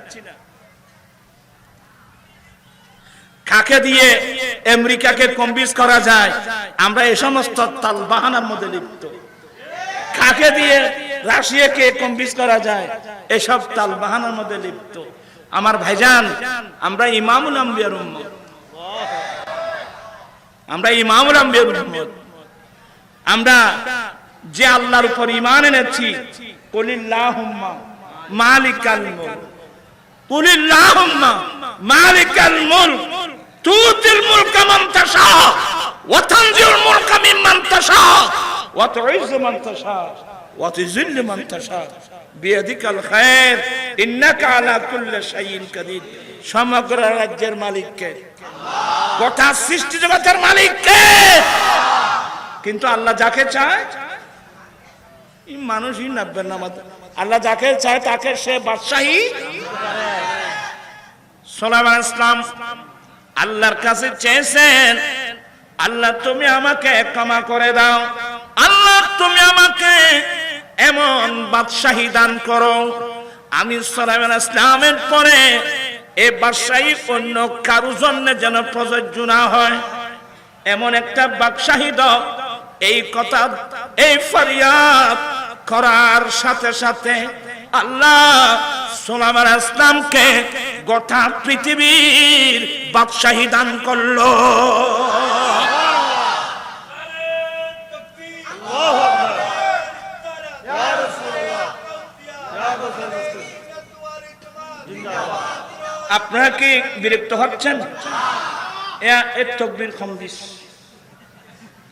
কাকে দিয়ে আমেরিকাকে কনভিন্স করা যায়, আমরা এই সমস্ত তালবাহানার মধ্যে লিপ্ত। কাকে দিয়ে রাশিয়াকে কনভিন্স করা যায়, এসব তালবাহানার মধ্যে লিপ্ত। আমার ভাইজান, আমরা ইমামুল আম্বিয়ার উম্মত, আমরা ইমামুল আম্বিয়ার উম্মত। আমরা যে আল্লাহর উপর ঈমান এনেছি, কুলিল্লাহুম্মা মালিকাল মুলক, কুলিল্লাহুম্মা মালিকাল মুলক তুতিল মুলকা মান তাশা ওয়া তানজিউল মুলকা মিম্মান তাশা ওয়া তুইজ্জু মান তাশা ওয়া তুযিল্লু মান তাশা বিয়াদিকাল খায়র ইন্নাকা আলা কুল্লি শাইইন কাদির। সমগ্র রাজ্যের মালিক কে? গোটা সৃষ্টি জগতের মালিক কে? কিন্তু আল্লাহ যাকে চায়, এই মানুষই নাববেন না। আল্লাহ যাকে চায় তাকে সে বাদশাহী। সুলাইমান আলাইহিস সালাম আল্লাহর কাছে চেয়েছেন, আল্লাহ তুমি আমাকে ক্ষমা করে দাও, আল্লাহ তুমি আমাকে এমন বাদশাহী দান করো, আমি সুলাইমান আলাইহিস সালামের পরে এই বাদশাহী অন্য কারো জন্য যেন প্রযোজ্য না হয়, এমন একটা বাদশাহী দাও। এই কথা, এই ফরিয়াদ করার সাথে সাথে আল্লাহ সুলাইমান আলাইহিস সালামকে গোটা পৃথিবীর বাদশাহী দান করলো। আপনারা কি বিরক্ত হচ্ছেন? তাকবীর কম দিস,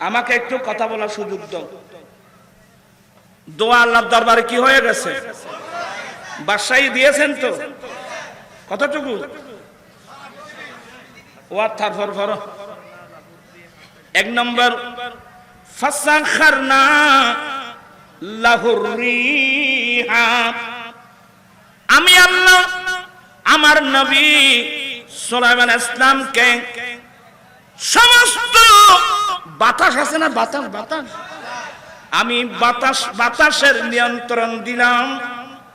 আমাকে একটু কথা বলার সুযোগ দাও। দোয়া আল্লাহর দরবারে কি হয়ে গেছে? বাদশাহী দিয়েছেন তো। কতটুকু? ওয়া তারপর 1 নম্বর ফাসাখারনা লাহুর রিহা, আমি আল্লাহ আমার নবী সুলাইমান ইসলামকে সমস্ত বাতাস আছে না, বাতাস বাতাস, আমি বাতাসের নিয়ন্ত্রণ দিলাম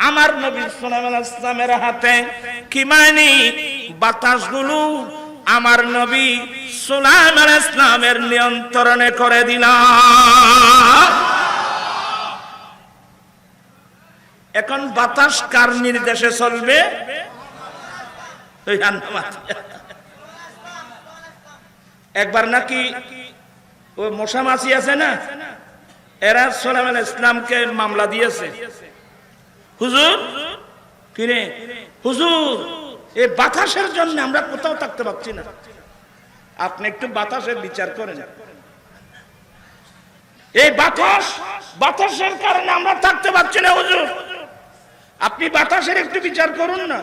আমার নবী সুলাইমান ইসলামের হাতে। কি মানে? বাতাসগুলো আমার নবী সুলাইমান ইসলামের নিয়ন্ত্রণে করে দিলাম। এখন বাতাস কার নির্দেশে চলবে? একবার নাকি ওই মশা মাছি আছে না, এরা সুলাইমান ইসলামকে মামলা দিয়েছে, হুজুর কিরে হুজুর এই বাতাসের জন্য আমরা কোথাও থাকতে পারছি না, আপনি একটু বাতাসের বিচার করেন। এই বাতাসের কারণে আমরা থাকতে পারছি না হুজুর, আপনি বাতাসের একটু বিচার করুন না।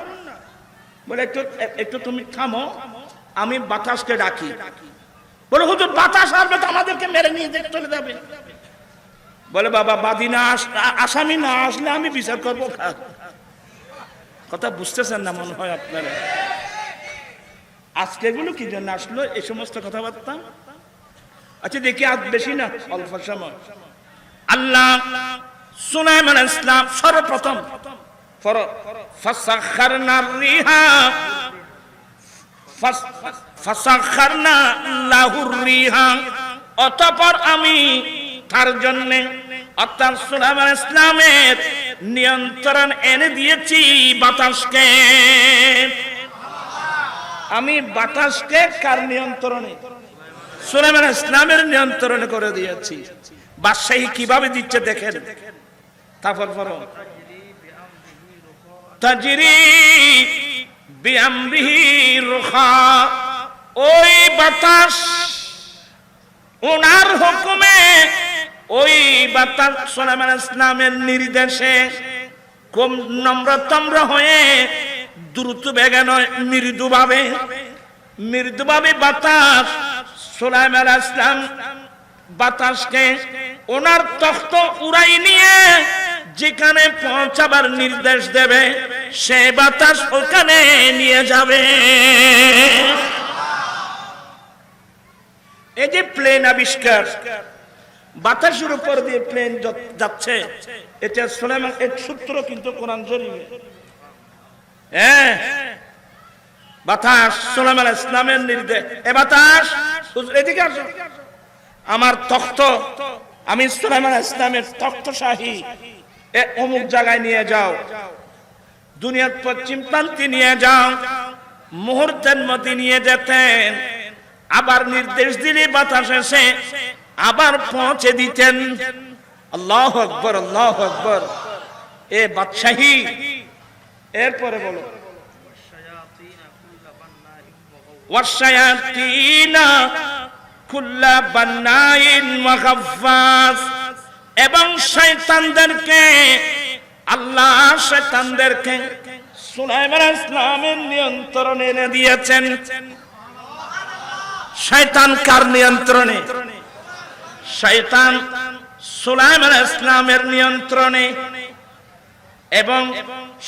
বলে একটু তুমি থামো, আমি বাতাসকে ডাকি। বলে হুজুর বাতাস আসবে তো আমাদেরকে মেরে নিয়ে চলে যাবে। বলে বাবা বাদী না আসামি না আসলে আমি বিচার করবো। কথা বুঝতেছেন না মনে হয় আপনারা? আজকে এগুলো কি জন্য আসলো এই সমস্ত কথাবার্তা? আচ্ছা দেখি আজ বেশি না অল্প সময়। আল্লাহ সুলাইমান ইসলাম সর্বপ্রথম ফাসাখারনা রিহা, ফাসাখারনা লাহুর রিহা, অতঃপর আমি তার জন্য অর্থাৎ সুলাইমান ইসলামের নিয়ন্ত্রণ এনে দিয়েছি বাতাসকে। আমি বাতাসকে কার নিয়ন্ত্রণে? সুলাইমান ইসলামের নিয়ন্ত্রণে করে দিয়েছি। বাদশাহী কিভাবে দিচ্ছে দেখেন। তারপর তাজরি বিআমরিহি রুখা, ওই বাতাস ওনার হুকুমে, ওই বাতাস সুলাইমান ইসলামের নির্দেশে কম নম্রতম্র হয়ে দ্রুত বেগে নয় মৃদুভাবে বাতাস সুলাইমান ইসলাম বাতাসকে ওনার তখ্ত উড়াই নিয়ে যেখানে পৌঁছাবার নির্দেশ দেবে সে বাতাস ওখানে নিয়ে যাবে। এই যে প্লেন আবিষ্কার, বাতাসের উপর দিয়ে প্লেন যাচ্ছে, এটা সুলাইমান এর সূত্র কিন্তু কোরআন শরীফে। হ্যাঁ, বাতাস সুলাইমান ইসলামের নির্দেশ। এ বাতাস এদিকে আসো, আমার তখ্ত, আমি সুলাইমান ইসলামের তখ্তশাহী অমুক জায়গায় নিয়ে যাও, দুনিয়ার পশ্চিম প্রান্তে নিয়ে যাও। মুহূর্তের মধ্যে নিয়ে যেতেন, আবার নির্দেশ দিলে বাতাস এসে আবার পৌঁছে দিতেন। আল্লাহু আকবার, আল্লাহু আকবার। এ বাদশাহী। এরপরে বলো ওয়াশায়াতিনা কুল্লা বান্নাইন ওয়া গাফফাস, এবং শয়তানদেরকে আল্লাহ শয়তানদেরকে সুলাইমান ইসলামের নিয়ন্ত্রণে এনে দিয়েছেন। শয়তান কার নিয়ন্ত্রণে? শয়তান সুলাইমান ইসলামের নিয়ন্ত্রণে। এবং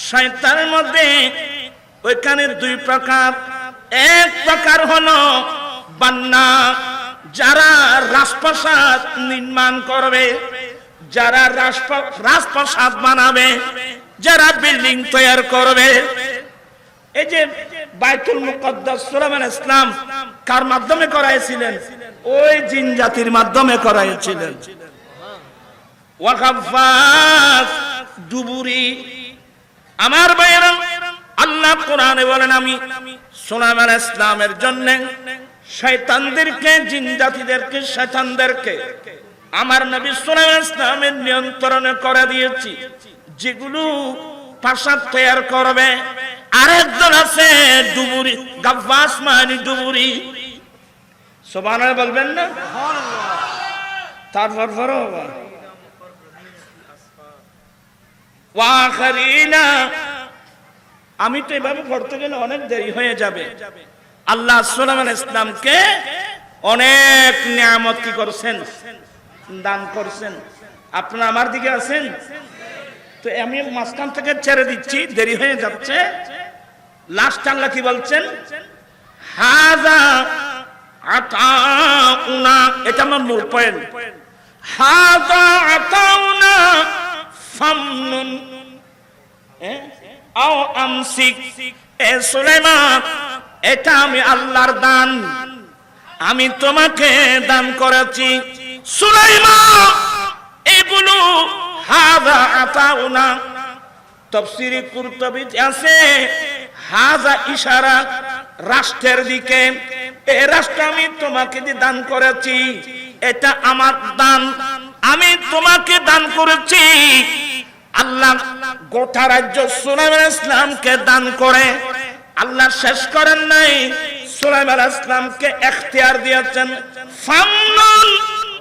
শয়তানের মধ্যে ওইখানে দুই প্রকার। এক প্রকার হলো বান্না, যারা রাজপ্রাসাদ নির্মাণ করবে, যারা রাজপ্রাসাদ বানাবে, যারা বিল্ডিং তৈরি করবে। এই যে বাইতুল মুকদ্দাস সুলাইমান ইসলাম কার মাধ্যমে করাইছিলেন? ওই জিন জাতির মাধ্যমে করাইছিলেন। ওয়া গাফফাস দুবুরি। আমার ভাইয়েরা, আল্লাহ কোরআনে বলেন আমি সুলাইমান ইসলামের জন্য শয়তানদেরকে, জিন জাতিদেরকে, শয়তানদেরকে আমার নবী সুলাইমান ইসলামের নিয়ন্ত্রণে করে দিয়েছি, যেগুলো প্রাসাদ তৈরি করবে। আরেকজন আছে ডুবুরি, গাফফাস মানে ডুবুরি। সুবহানাল্লাহ বলবেন না? তারপর ওয়াখারিনা, আমি তো এভাবে পড়তে গেলে অনেক দেরি হয়ে যাবে। আল্লাহ সুলাইমান ইসলামকে অনেক নিয়ামত কি করছেন? দান করছেন। আপনারা আমার দিকে আছেন তো, আমি মাঝখান থেকে ছেড়ে দিচ্ছি, দেরি হয়ে যাচ্ছে। লাস্ট আল্লাহ কি বলছেন? হাযা আতাউনা, এটা আমার মূল পয়েন্ট। হাযা আতাউনা ফামনুন আও আমসিক। এ সুলাইমান, এটা আমি আল্লাহর দান, আমি তোমাকে দান করেছি। সুলাইমান, এগুলো হাযা আতাউনা, তাফসীরে কুরতুবী আছে হাযা ইশারা রাষ্ট্রের দিকে, এই রাষ্ট্র আমি তোমাকে দান করেছি, এটা আমার দান, আমি তোমাকে দান করেছি। আল্লাহ গোটা রাজ্য সুলাইমান আলাইহিস সালামকে দান করে আল্লাহ শেষ করেন নাই, সুলাইমান আলাইহিস সালামকে এখতিয়ার দিয়েছেন, ফামনুন,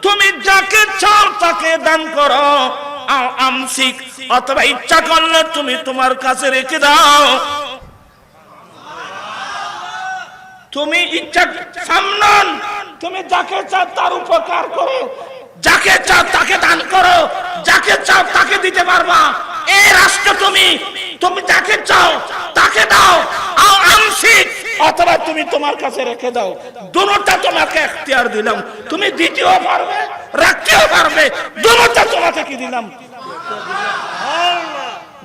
তুমি যাকে চাও তাকে দান করো, আও আমসিক, অথবা ইচ্ছা করলে তুমি তোমার কাছে রেখে দাও। তুমি ইচ্ছা, ফামনুন, তুমি যাকে চাও তার উপকার করো, যাকে চাও তাকে দান করো, যাকে চাও তাকে দিতে পারবা। এই রাষ্ট্র তুমি যাকে চাও তাকে দাও, আও আমসিক, অথবা তুমি তোমার কাছে রেখে দাও। দুটোটা তোমাকে এখতিয়ার দিলাম, তুমি দিতেও পারবে রাখতেও পারবে, দুটোটা তোমাকে কি দিলাম,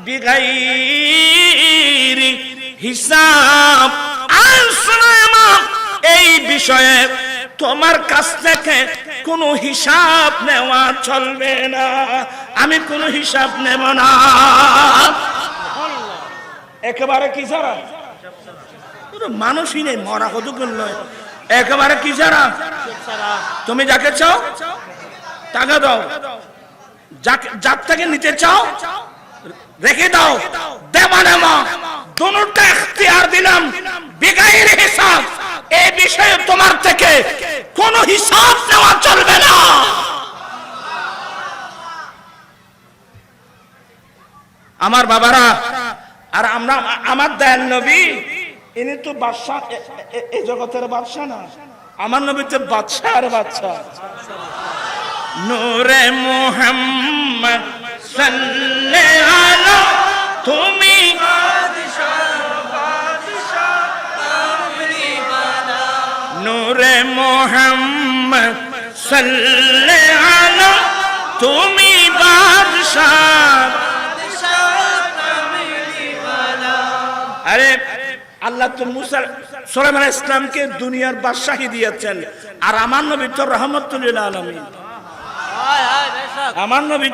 বিগাইরি হিসাব। আর সুলাইমান, এই বিষয়ে তোমার কাছ থেকে কোনো হিসাব নেওয়া চলবে না, আমি কোনো হিসাব নেব না। একেবারে কি ছাড়া, মানুষই নেই, মরা কতক্ষণ নয়, একেবারে কি ছাড়া। তুমি যাকে চাও তাকে দাও, যার থেকে নিতে চাও রেখে দাও, দেবা নেবা দুটোটা এখতিয়ার দিলাম, বিগাইর হিসাব। এই বিষয়ে তোমার থেকে কোনো হিসাব নেওয়া চলবে না। আমার বাবারা, আর আমরা, আমার দয়াল নবী, ইনি তো বাদশা, এই জগতের বাদশা না, আমার নবী তো বাদশা আর বাদশা। নূরে মুহাম্মদ সাল্লাল্লাহু আলা, তুমি নূরে মুহাম্মদ সাল্লাল্লাহু আলা, তুমি বাদশাহ। আরে আল্লাহ তো মুসা সুলাইমান আলাইহিস সালামকে দুনিয়ার বাদশাহী দিয়েছেন, আর আমার নবী তো রাহমাতুল লিল আলামিন। আমার নবী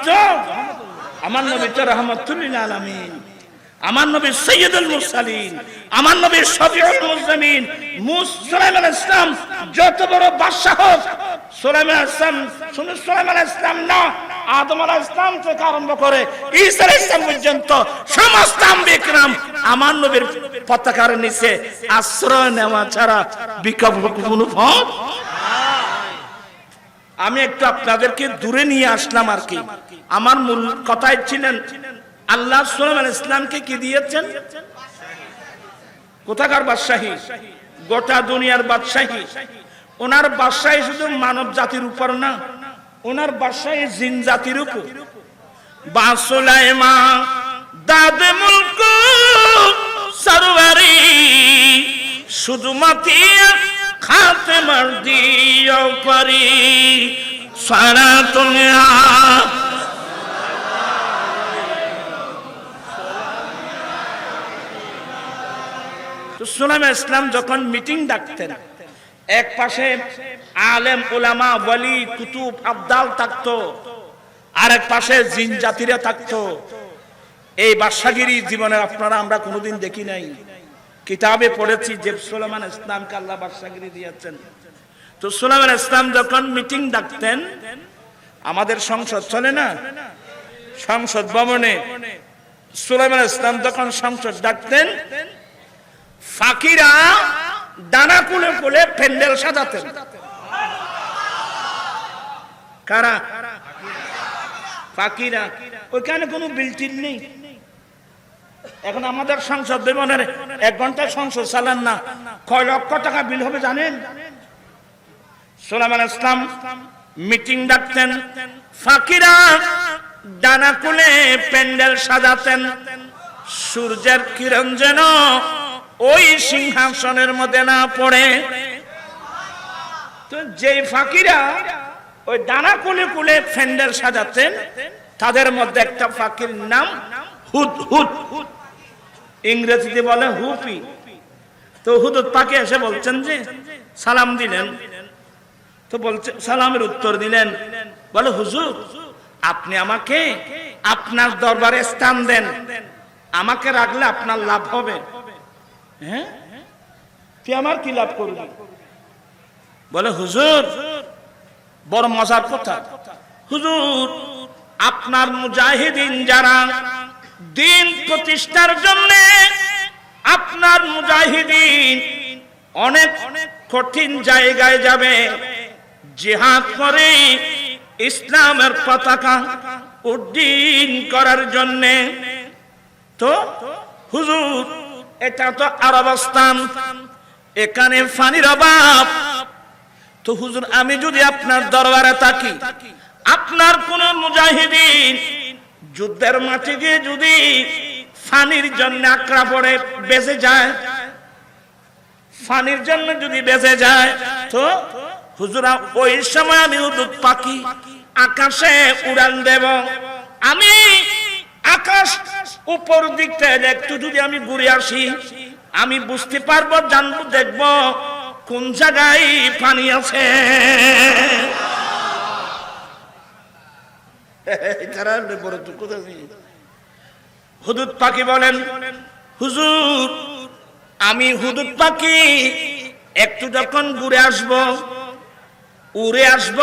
তো রাহমাতুল লিল আলামিন, আমার নবী সাইয়্যিদুল মুরসালিন, আমার নবী শফিউল মুজরিমিন। সুলাইমান আলাইহিস সালাম যত বড় বাদশা হোক, সুলাইমান আলাইহিস সালাম, শুধু সুলাইমান আলাইহিস সালাম না, আদম আলাইহিস সালাম থেকে আরম্ভ করে ঈসা আলাইহিস সালাম পর্যন্ত সমস্ত আম্বিয়া কিরাম আমার নবীর পতাকার নিচে আশ্রয় নেওয়া ছাড়া বিকল্প কোনো পথ। আমি একটু আপনাদেরকে দূরে নিয়ে আসলাম আর কি। আমার মূল কথাই ছিলেন আল্লাহ সুলাইমান আলাইহিস সালামকে কি দিয়েছেন? কোথাকার বাদশাহী? গোটা দুনিয়ার বাদশাহী। ওনার বাদশাহী শুধু মানব জাতির উপর না, ওনার বাদশাহী জিন জাতির উপর। বা সুলাইমান দাদে মুলক সরওয়ারি, শুধু মাতিয়া খাতে মার দিও পারি সারা দুনিয়া। সুলাইমান আলাইহিস সালাম যখন মিটিং ডাকতেন, এক পাশে আলেম উলামা ওয়ালি কুতুব আবদাল থাকতো, আরেক পাশে জিন জাতিরা থাকতো। এই বাদশাগিরি জীবনে আপনারা আমরা কোনোদিন দেখি নাই, কিতাবে পড়েছি যে সুলাইমান আলাইহিস সালামকে আল্লাহ বাদশাগিরি দিয়েছেন। তো সুলাইমান আলাইহিস সালাম যখন মিটিং ডাকতেন, আমাদের সংসদ চলে না, সংসদ ভবনে সুলাইমান আলাইহিস সালাম যখন সংসদ ডাকতেন, ফাকিরা দানা কুলে কুলে প্যান্ডেল সাজাতেন। কারা? ফাকিরা। ওইখানে কোনো বিল্ডিং নেই। এখন আমাদের সংসদ ভবনের 1 ঘন্টা সংসদ চালান না, কয় লক্ষ টাকা বিল হবে জানেন? সুলাইমান আলাইহিস সালাম মিটিং ডাকতেন, ফাকিরা ডানা খুলে প্যান্ডেল সাজাতেন, সূর্যের কিরণ যেন ওই সিংহাসনের মধ্যে না পড়ে। তো যেই ফাকিরা ওই ডানা খুলে খুলে প্যান্ডেল সাজাতেন, তাদের মধ্যে একটা ফাকির নাম হুদহুদ, ইংরেজিতে বলে হুপি। তো হুদহুদ পাখি এসে বলছেন যে, সালাম দিলেন, তো বলছে, সালামের উত্তর দিলেন, বলে হুজুর আপনি আমাকে আপনার দরবারে স্থান দেন, আমাকে রাখলে আপনার লাভ হবে। হ্যাঁ, তুই আমার কি লাভ করবি? বলে হুজুর বড় মজার কথা, হুজুর আপনার মুজাহিদিন যারা দিন প্রতিষ্ঠার জন্য, আপনার মুজাহিদিন অনেক কঠিন জায়গায় যাবে, জিহাদ করে ইসলামের পতাকা উড্ডীন করার জন্য। তো হুজুর এটা তো আরবস্থান, এখানে পানির অভাব। তো হুজুর আমি যদি আপনার দরবারে থাকি, আপনার কোন মুজাহিদিন যুদ্ধের মাঠে গিয়ে যদি পানির জন্য আকড়া পড়ে বেঁচে যায়, পানির জন্য যদি বেঁচে যায়, তো হুজুর ওই সময় আমি হুদহুদ পাখি আকাশে উড়ান দেব। আমি আকাশ উপর দিক থেকে একটু যদি আমি ঘুরে আসি, আমি বুঝতে পারবো, জানবো, দেখবো কোন জায়গায় পানি আছে। হুদহুদ পাখি বলেন, হুজুর আমি হুদহুদ পাখি একটু যখন ঘুরে আসব, উড়ে আসব,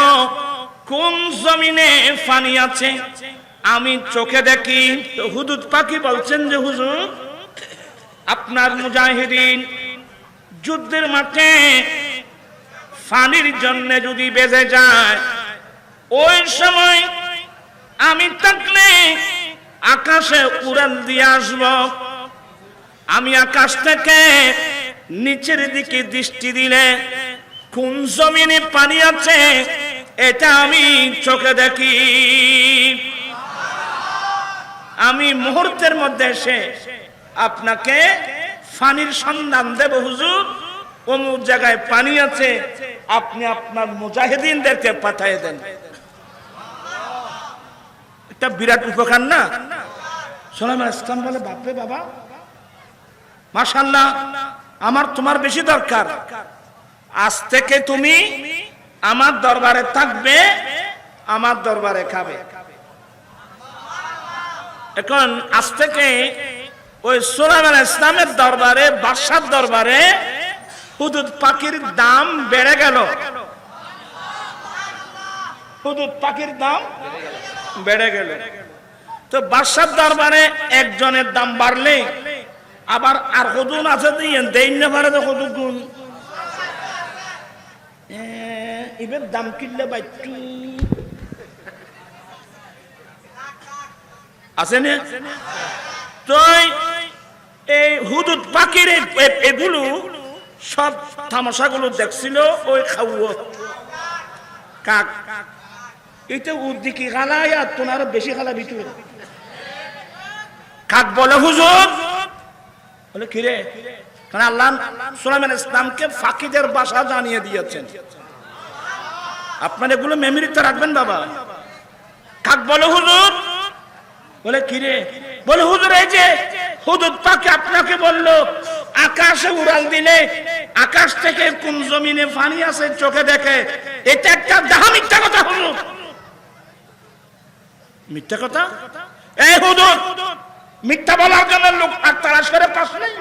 কোন জমিনে পানি আছে আমি চোখে দেখি। তো হুদহুদ পাখি বলছেন যে হুজুর আপনার মুজাহিদিন যুদ্ধের মাঠে পানির জন্য যদি বেঁচে যায়, ওই সময় আমি থাকলে আকাশে উড়াল দিয়ে আসব। আমি আকাশ থেকে নিচের দিকে দৃষ্টি দিলে কোন জমিনে পানি আছে এটা আমি চোখে দেখি। আমি মুহূর্তের মধ্যে এসে আপনাকে পানির সন্ধান দেব। হুজুর অমুক জায়গায় পানি আছে, আপনি আপনার মুজাহিদিনদেরকে পাঠিয়ে দেন। এটা বিরাট উপকার না? সুলাইমান ইসলাম বলে, বাপরে বাবা, মাশাআল্লাহ, আমার তোমার বেশি দরকার। আজ থেকে তুমি আমার দরবারে থাকবে, আমার দরবারে খাবে। এখন আজ থেকে ওই সুলাইমান ইসলামের দরবারে, বাদশার দরবারে হুদহুদ পাখির দাম বেড়ে গেল। হুদহুদ পাখির দাম বেড়ে গেল। তো বাদশার দরবারে একজনের দাম বাড়লে আবার আর হুদুন আছে দিয়ে দেই না পারে, তো হুদুদ গুণ এবার দাম কিনলে বাইটু আছে না? তো এই হুদহুদ পাখির এগুলো সব তামাশাগুলো দেখছিল ওই খাওয়া কাক। এটা উদ্দিকি খালায় আর তোনারও বেশি খালা ভিতরে। কাক বলে, হুজুর বলে কিরে, কারণ আল্লাহ সুলাইমান ইসলামকে ফাকিদের ভাষা জানিয়ে দিয়েছেন, আপনার এগুলো মেমোরিতে রাখবেন বাবা। কাক বলে, হুজুর বলে কিরে, বলে হুজুর এই যে হুদহুদ পাখি আপনাকে বললো আকাশে উড়াল দিলে আকাশ থেকে কোন জমিনে পানি আছে চোখে দেখে, এটা একটা ডাহা মিথ্যা কথা। হুজুর মিথ্যা কথা? এই হুজুর মিথ্যা বলার জন্য লোক আর তালাশ করে পাস নাই।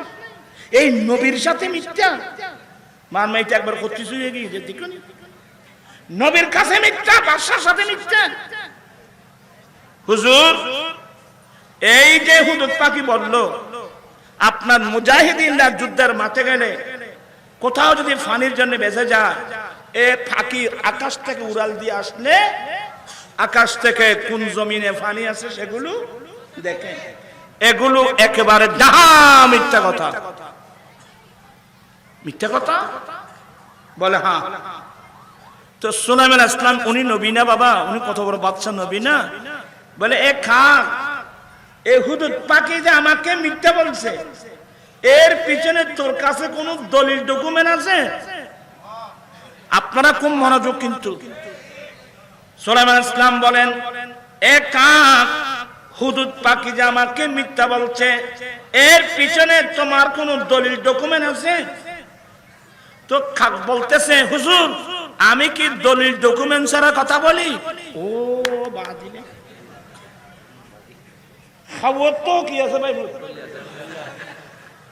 এই নবীর সাথে মিথ্যা, মার মেয়েটা একবার করতে শুয়ে গিয়ে দেখুন, নবীর কাছে মিথ্যা, বাদশার সাথে মিথ্যা। হুজুর এই যে হুদহুদ পাখি বলল আপনার মুজাহিদিনরা যুদ্ধের মাঠে গেলে কোথাও যদি পানির জন্য বেঁচে যায়, এ পাখি আকাশ থেকে উড়াল দিয়ে আসলে আকাশ থেকে কোন জমিনে পানি আছে সেগুলো দেখে। এগুলো একেবারে ডাহা মিথ্যা কথা। মিথ্যা কথা বলে, হ্যাঁ তো সুলাইমান আলাইহিস সালাম উনি নবী না বাবা, উনি কত বড় বাদশা, নবী না? বলে এ খাক, এই হুদুদ পাখি যে আমাকে মিথ্যা বলছে, এর পিছনে তোর কাছে কোনো দলিল ডকুমেন্ট আছে? আপনারা খুব মনোযোগ কিন্তু। সুলাইমান আলাইহিস সালাম বলেন এ কাক, হুদুদ পাখি যে আমাকে মিথ্যা বলছে, এর পিছনে তোমার কোনো দলিল ডকুমেন্ট আছে? তো কাক বলতেছে হুজুর, আমি কি দলিল ডকুমেন্ট ছাড়া কথা বলি? ও বাদিলে খবর তো কি আছে ভাই,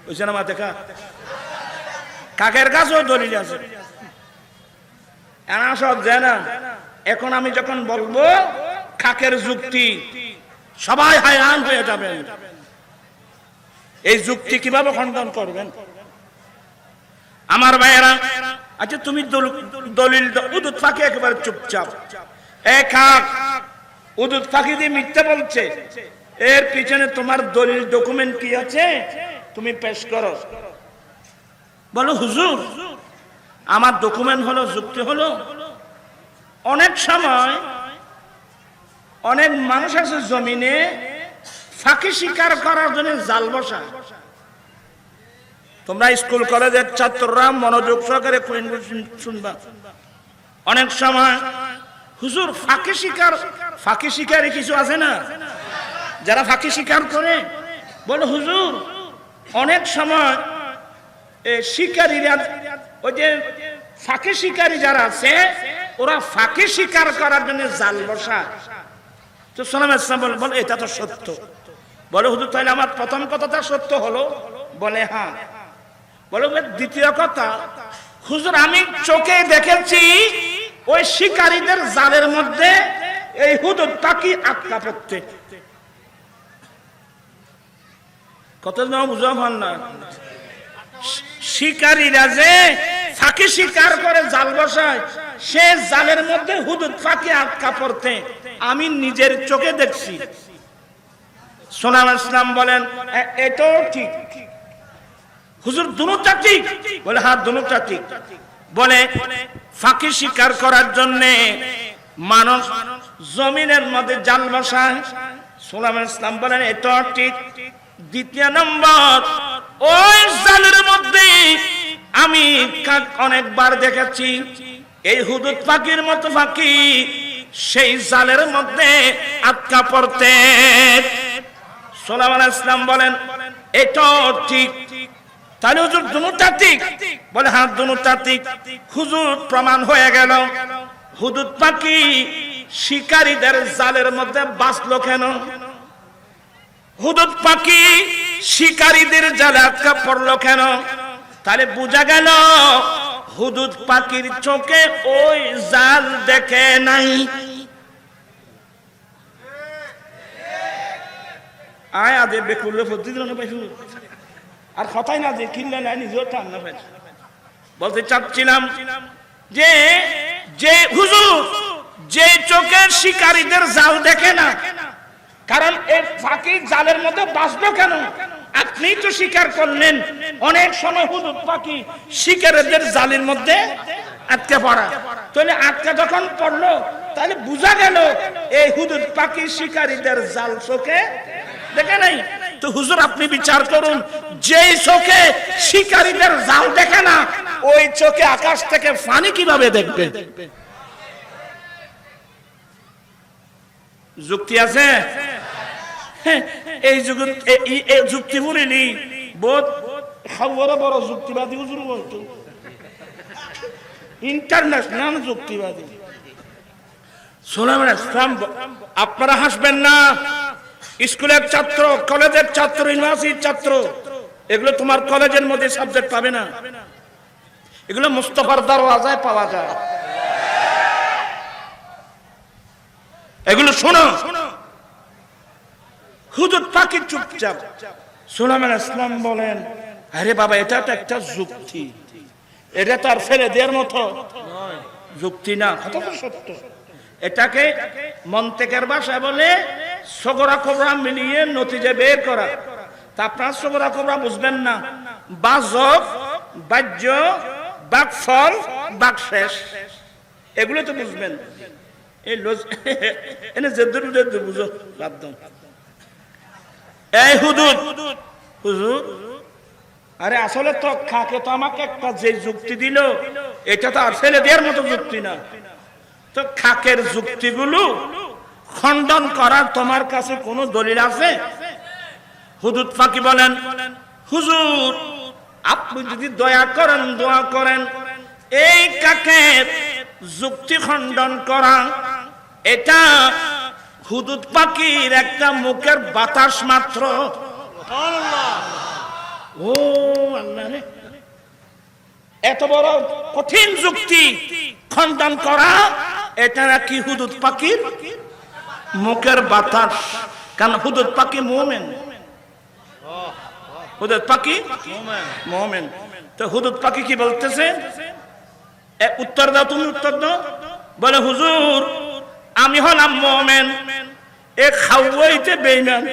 বুঝছে না? মাথা কা কাকের কাছেও দলিল আছে, এনা সব যায় না। এখন আমি যখন বলবো কাকের যুক্তি, সবাই হায়রান হয়ে যাবেন। এই যুক্তি কিভাবে খণ্ডন করবেন আমার ভাইয়েরা? আচ্ছা তুমি দলিল, উদুদ পাখি একেবারে চুপচাপ। এ কাক, উদুদ পাখি দিয়ে মিথ্যা বলছে, এর পিছনে তোমার দলিল ডকুমেন্ট কি আছে? তুমি পেশ করো। বলো হুজুর, আমার ডকুমেন্ট হলো, যুক্তি হলো। অনেক সময় অনেক মানুষ আছে জমিনে ফাঁকি শিকার করার জন্য জাল বসা। তোমরা স্কুল কলেজের ছাত্ররা মনোযোগ সহকারে শুনবা। অনেক সময় হুজুর ফাঁকি শিকারী কিছু আছে না, যারা ফাঁকি শিকার করে, বলে হুজুর অনেক সময় শিকারীরা, ওই যে ফাঁকি শিকারী যারা আছে, ওরা ফাঁকি শিকার করার জন্য জাল বসা। তো সুলাইমান আলাইহিস সালাম বলে এটা তো সত্য। বলে হুজুর তাহলে আমার প্রথম কথাটা সত্য হলো? বলে হ্যাঁ। বলে দ্বিতীয় কথা, হুজুর আমি চোখে দেখেছি ওই শিকারীদের জালের মধ্যে এই হুদুদ পাখি আটকা পড়তে। কত না বুঝা হন না? শিকারীরা যে ফাঁকি শিকার করে জাল বসায়, সে জালের মধ্যে হুদুদ পাখি আটকা পড়তে আমি নিজের চোখে দেখছি। সুলাইমান আলাইহিস সালাম বলেন এটাও ঠিক। হুজুর দুটোটা ঠিক? বলে হ্যাঁ দুটোটা ঠিক। বলে ফাঁকি শিকার করার জন্য মানুষ জমিনের মধ্যে জাল বসায়। সুলাইমান আলাইহিস সালাম বলেন এটাও ঠিক। দ্বিতীয় নম্বর, ওই জালের মধ্যে আমি অনেকবার দেখেছি এই হুদুদ পাখির মতো পাখি সেই জালের মধ্যে আটকা পড়তে। সুলাইমান আলাইহিস সালাম বলেন এটাও ঠিক। তাহলে হুজুর দুটোটা ঠিক? বলে হ্যাঁ দুটোটা ঠিক। হুজুর প্রমাণ হয়ে গেল হুদুদ পাখি শিকারীদের জালের মধ্যে বাঁচলো কেন? হুদুদ পাখি শিকারীদের জালে আটকা পড়লো কেন? তাহলে বোঝা গেল হুদুদ পাখির চোখে ওই জাল দেখে নাই। আয় আদে বেকুলে ফদি দিল না পাইছু, আর কথাই না যে কিনলে নাই নিজেও টান না পাইছ। বলতে চাচ্ছিলাম যে যে হুজুর যে চোখে শিকারীদের জাল দেখে না, কারণ এই ফাঁকি জালের মধ্যে বাঁচলো কেন? আপনি তো স্বীকার করলেন অনেক সময় হুদুদ পাখি শিকারীদের জালের মধ্যে আটকে পড়া। তাহলে আটকা যখন পড়লো, তাহলে বোঝা গেল এই হুদুদ পাখি শিকারীদের জাল চোখে দেখে নাই। তো হুজুর আপনি বিচার করুন, যেই চোখে শিকারীদের জাল দেখে না, ওই চোখে আকাশ থেকে পানি কিভাবে দেখবে? যুক্তি আছে? এই যুক্তি বলিনি, বোধ বড় বড় যুক্তিবাদী হুজুর বলতো, ইন্টারন্যাশনাল যুক্তিবাদী। সুলাইমান আলাইহিস সালাম, আপনারা হাসবেন না, স্কুলের ছাত্র, কলেজের ছাত্র, ইউনিভার্সিটির ছাত্র, এগুলো তোমার কলেজের মধ্যে সাবজেক্ট পাবে না। এগুলো মুস্তাফার দরওয়াজায় পাওয়া যায়। এগুলো শোনো। হুদুদ পাখি চুপচাপ। সুলাইমান আলাইহিস সালাম বলেন আরে বাবা এটা তো একটা যুক্তি, এটা তো আর ফেলে দেওয়ার মতো যুক্তি না, কথা তো সত্য। এটাকে মন্তেকের ভাষায় বলে সগরা কবরা মিলিয়ে নতিজা বের করা। তা আপনার সগরা কবরা বুঝবেন না, বাজক, বাহ্য, বাকফল, বাকশেষ, এগুলো তো বুঝবেন। এই এনে যে বুঝো বাধ্য। এই হুদুদ হুজুর, আরে আসলে তো খাকে তো আমাকে একটা যে যুক্তি দিল এটা তো আর ছেলে দেওয়ার মতো যুক্তি না। তো খাকের যুক্তিগুলো খণ্ডন করার তোমার কাছে কোনো দলিল আছে? হুদুদ ফাঁকি বলেন, হুজুর আপনি যদি দয়া করেন, দোয়া করেন, এই কাকের যুক্তি খণ্ডন করা এটা হুদুদ পাখির একটা মুখের বাতাস মাত্র। ও আল্লাহ রে, এত বড় কঠিন যুক্তি খণ্ডন করা এটা নাকি হুদুদ পাখির মুখের বাতাস? কারণ হুদুদ পাখি মুমিন, হুদুদ পাখি মুমিন। তো হুদুদ পাখি কি বলতেছে? উত্তর দাও, তুমি উত্তর দাও। বলে হুজুর আমি হলাম মুমিন, এ খাওয়াইতে বেঈমান।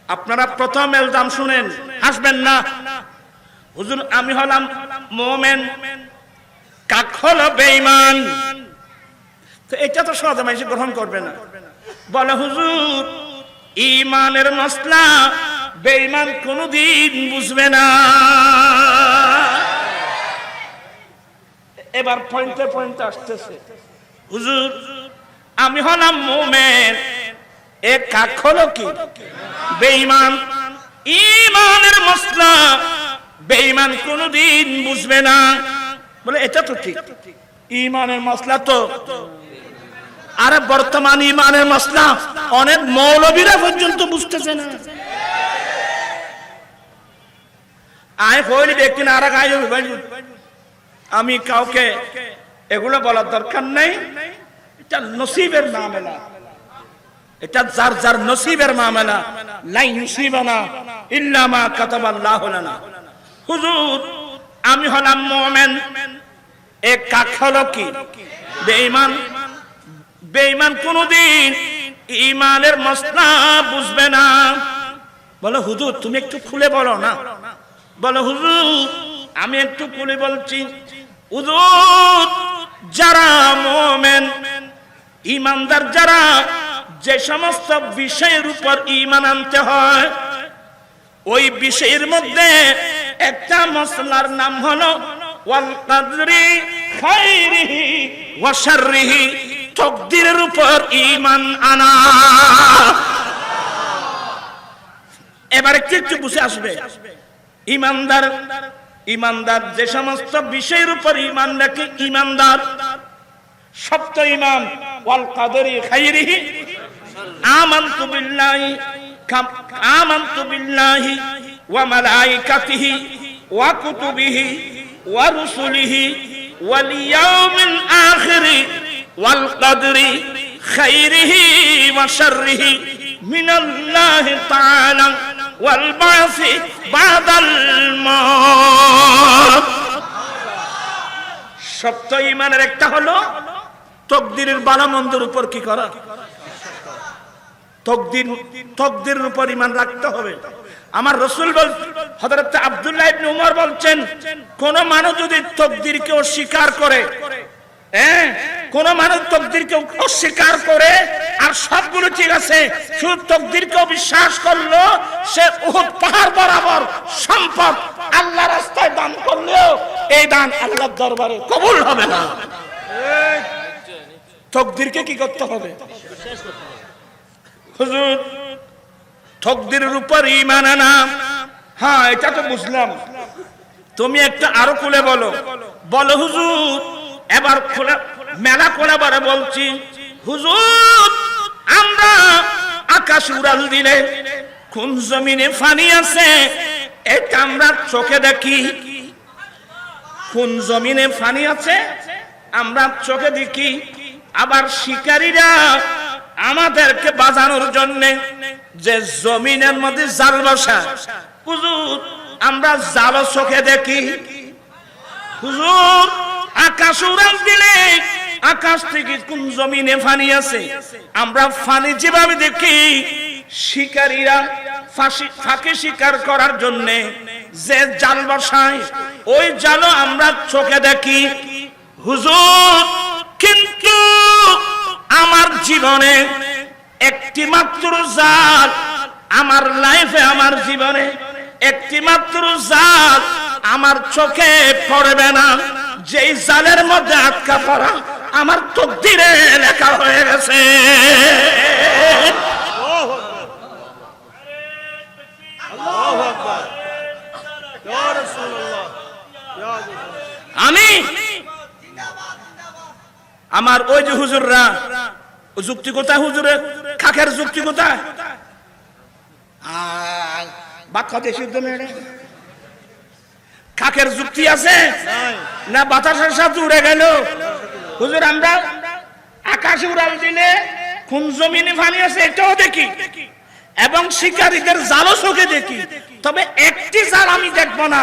আপনারা প্রথম ইলজাম শুনেন, হাসবেন না। হুজুর আমি হলাম মুমিন, কাক হলো বেঈমান। তো এটা তো সহজে মানুষ গ্রহণ করবে না। বলে হুজুর ঈমানের মসলা বেঈমান কোনদিন বুঝবে না। এবার পয়েন্টে পয়েন্টে আসতেছে। হুজুর আমি হলাম মুমিন, এ কাক হলো কি? বেঈমান। ঈমানের মসলা বেঈমান কোনদিন বুঝবে না। বলে এটা তো ঠিক, ঈমানের মসলা তো। আরে বর্তমান ঈমানের মসলা অনেক মৌলবীরা পর্যন্ত বুঝতেছে না। আয় হইলে ব্যক্তি না আর আমি কাউকে এগুলো বলার দরকার নাই। এটা নসিবের মামলা, এটা যার যার নসিবের মামলা। লা ইউসিবানা ইল্লা মা কাতাবাল্লাহু লানা। হুজুর আমি হলাম মুমিন, এ কাক হলো কি? বেঈমান। বেঈমান কোনদিন ঈমানের মসলা বুঝবে না। বলে হুজুর তুমি একটু খুলে বলো না। বলে হুজুর আমি একটু খুলে বলছি। হুজুর যারা মুমিন ঈমানদার, যারা যে সমস্ত বিষয়ের উপর ঈমান আনতে হয়, ওই বিষয়ের মধ্যে একটা মসলার নাম হলো ওয়াল কদরি খাইরিহি ওয়া শাররিহি, তাকদীরের উপর ঈমান আনা। এবার একটু বুঝে আসবে। ঈমানদার, ঈমানদার যে সমস্ত বিষয়ের উপর ঈমান রাখে, ঈমানদার সপ্ত ঈমান। ওয়াল কদরি খাইরিহি আমানতু বিল্লাহি, আমানতু বিল্লাহি ওয়া মালাইকাতিহি ওয়া কুতুবিহি ওয়া রুসুলিহি ওয়াল ইয়াউমিল আখিরি ওয়াল কদরি খাইরিহি ওয়া শাররিহি মিনাল্লাহি তাআলা ওয়াল বাসি বাদাল মাউত। সপ্ত ঈমানের একটা হলো তাকদীরের ভালো মন্দের উপর কি করা? তাকদীরের উপর ঈমান রাখতে হবে। আমার রাসূল হযরত আব্দুল্লাহ ইবনে উমর বলছেন, কোন মানুষ যদি তাকদীরকে অস্বীকার করে, কোন মানুষ তাকদীরকে অস্বীকার করে আর সবগুলো ঠিক আছে, শুধু তাকদীরকে বিশ্বাস করলো, সে উহুদ পাহাড় বরাবর সম্পদ আল্লাহর রাস্তায় দান করলেও এই দান আল্লাহর দরবারে কবুল হবে না। তাকদীরকে কি করতে হবে? হুজুর তাকদীরের উপর ঈমান আনা, হ্যাঁ এটা তো বুঝলাম। তুমি একটা আরো খুলে বলো। বলো হুজুর, এবার খোলা মেলা খোলা বারে বলছি। হুজুর আমরা আকাশ উড়াল দিলে কোন জমিনে পানি আছে এটা আমরা চোখে দেখি। কোন জমিনে পানি আছে আমরা চোখে দেখি। আবার শিকারীরা আমাদেরকে বাজানোর জন্য যে জমিনের মধ্যে জাল বসায়, হুজুর আমরা জাল চোখে দেখি। হুজুর আকাশ উড়াল দিলে আকাশ থেকে কোন জমিনে পানি আছে আমরা পানি যেভাবে দেখি, শিকারীরা ফাঁকি শিকার করার জন্য যে জাল বসায় ওই জালও আমরা চোখে দেখি। হুজুর কিন্তু আমার জীবনে একটি মাত্র জাত, আমার লাইফে আমার জীবনে একটি মাত্র জাত আমার চোখে পড়বে না, যেই জালের মধ্যে আটকা পড়া আমার তকদিরে লেখা হয়ে গেছে। আমি আমার ওই যে হুজুররা যুক্তি কোথায়, হুজুরের খাকের যুক্তি কোথায়? বাদ খাতে সিদ্ধ মেরে খাকের যুক্তি আছে না? বাতাসের সাথে উড়ে গেল। হুজুর আমরা আকাশে উড়াল দিলে কোন জমিনে পানি আছে এটাও দেখি, এবং শিকারীদের জালও চোখে দেখি, তবে একটি জাল আমি দেখবো না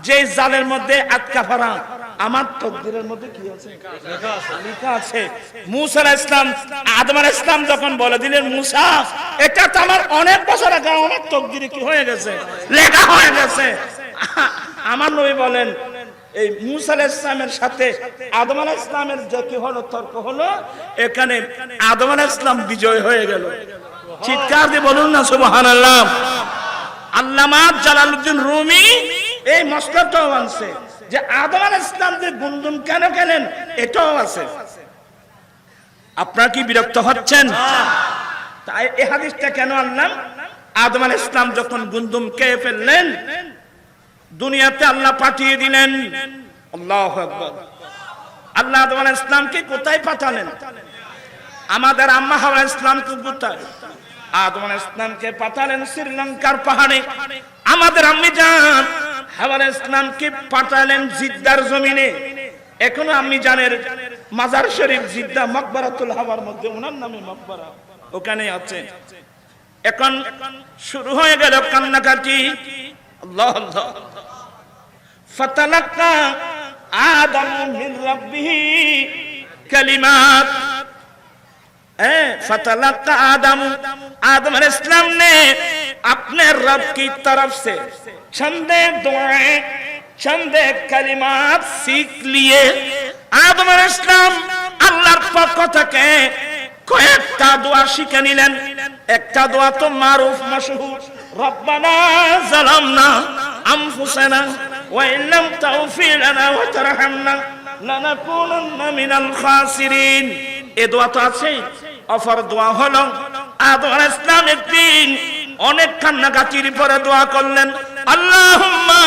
যে জালের মধ্যে আটকা পড়া আমার তকদিরের মধ্যে কি আছে, লেখা আছে। মুসা আলাইহিস সালাম আদম আলাইহিস সালাম যখন বলে দিলেন মুসা এটা তো আমার অনেক বছর আগে আমার তকদিরে কি হয়ে গেছে, লেখা হয়ে গেছে। আমার নবী বলেন এই মুসা আলাইহিস সালামের সাথে আদম আলাইহিস সালামের যে কি হলো, তর্ক হলো, এখানে আদম আলাইহিস সালাম বিজয় হয়ে গেল। চিৎকার দিয়ে বলুন না সুবহানাল্লাহ। আল্লামা জালালউদ্দিন রুমি এই মসলাটাও আনছে যে আদম আলাইহিস সালাম যে গুনগুন কেন গেলেন এটাও আছে। আপনারা কি বিরক্ত হচ্ছেন? তাই এই হাদিসটা কেন আনলাম? আদম আলাইহিস সালাম যখন গুনগুন খেয়ে ফেললেন, দুনিয়াতে আল্লাহ পাঠিয়ে দিলেন। আল্লাহু আকবার। আল্লাহ আদম আলাইহিস সালামকে কোথায় পাঠালেন? আমাদের আম্মা হাওয়া আলাইহিস সালামকে কোথায়? আদম আলাইহিস সালামকে পাঠালেন শ্রীলঙ্কার পাহাড়ে। আমাদের আম্মি জান হাওয়া আলাইহিস সালামকে পাঠালেন জিদ্দার জমিনে। এখনো আম্মি জানের মাজার শরীফ জিদ্দা মকবরাতুল হাওয়ার মধ্যে ওনার নামে মকবরা ওখানে আছে। এখন শুরু হয়ে গেল কান্নাকাটি। আল্লাহ আল্লাহ। ফাতালাক্কা আদম মিন রাব্বিহি কালিমাত। फतलक्का आदम अलैहिस्सलाम ने अपने रब की तरफ से चंदे दुआएं चंदे कलिमात सीख लिए। आदम अलैहिस्सलाम আল্লাহর পক্ষ থেকে কয়েকটা দোয়া শিখে নিলেন। একটা দোয়া তো মারুফ মাশহুর, রব্বানা যালামনা আনফুসানা ওয়া ইল্লাম তাগফির লানা ওয়া তারহামনা লানাকুনান্না মিনাল খাসিরিন। এই দোয়া তো আছে। অফার দোয়া হলো আদম আলাইহিস সালাম একদিন অনেক কান্নাকাটির পরে দোয়া করলেন, আল্লাহুম্মা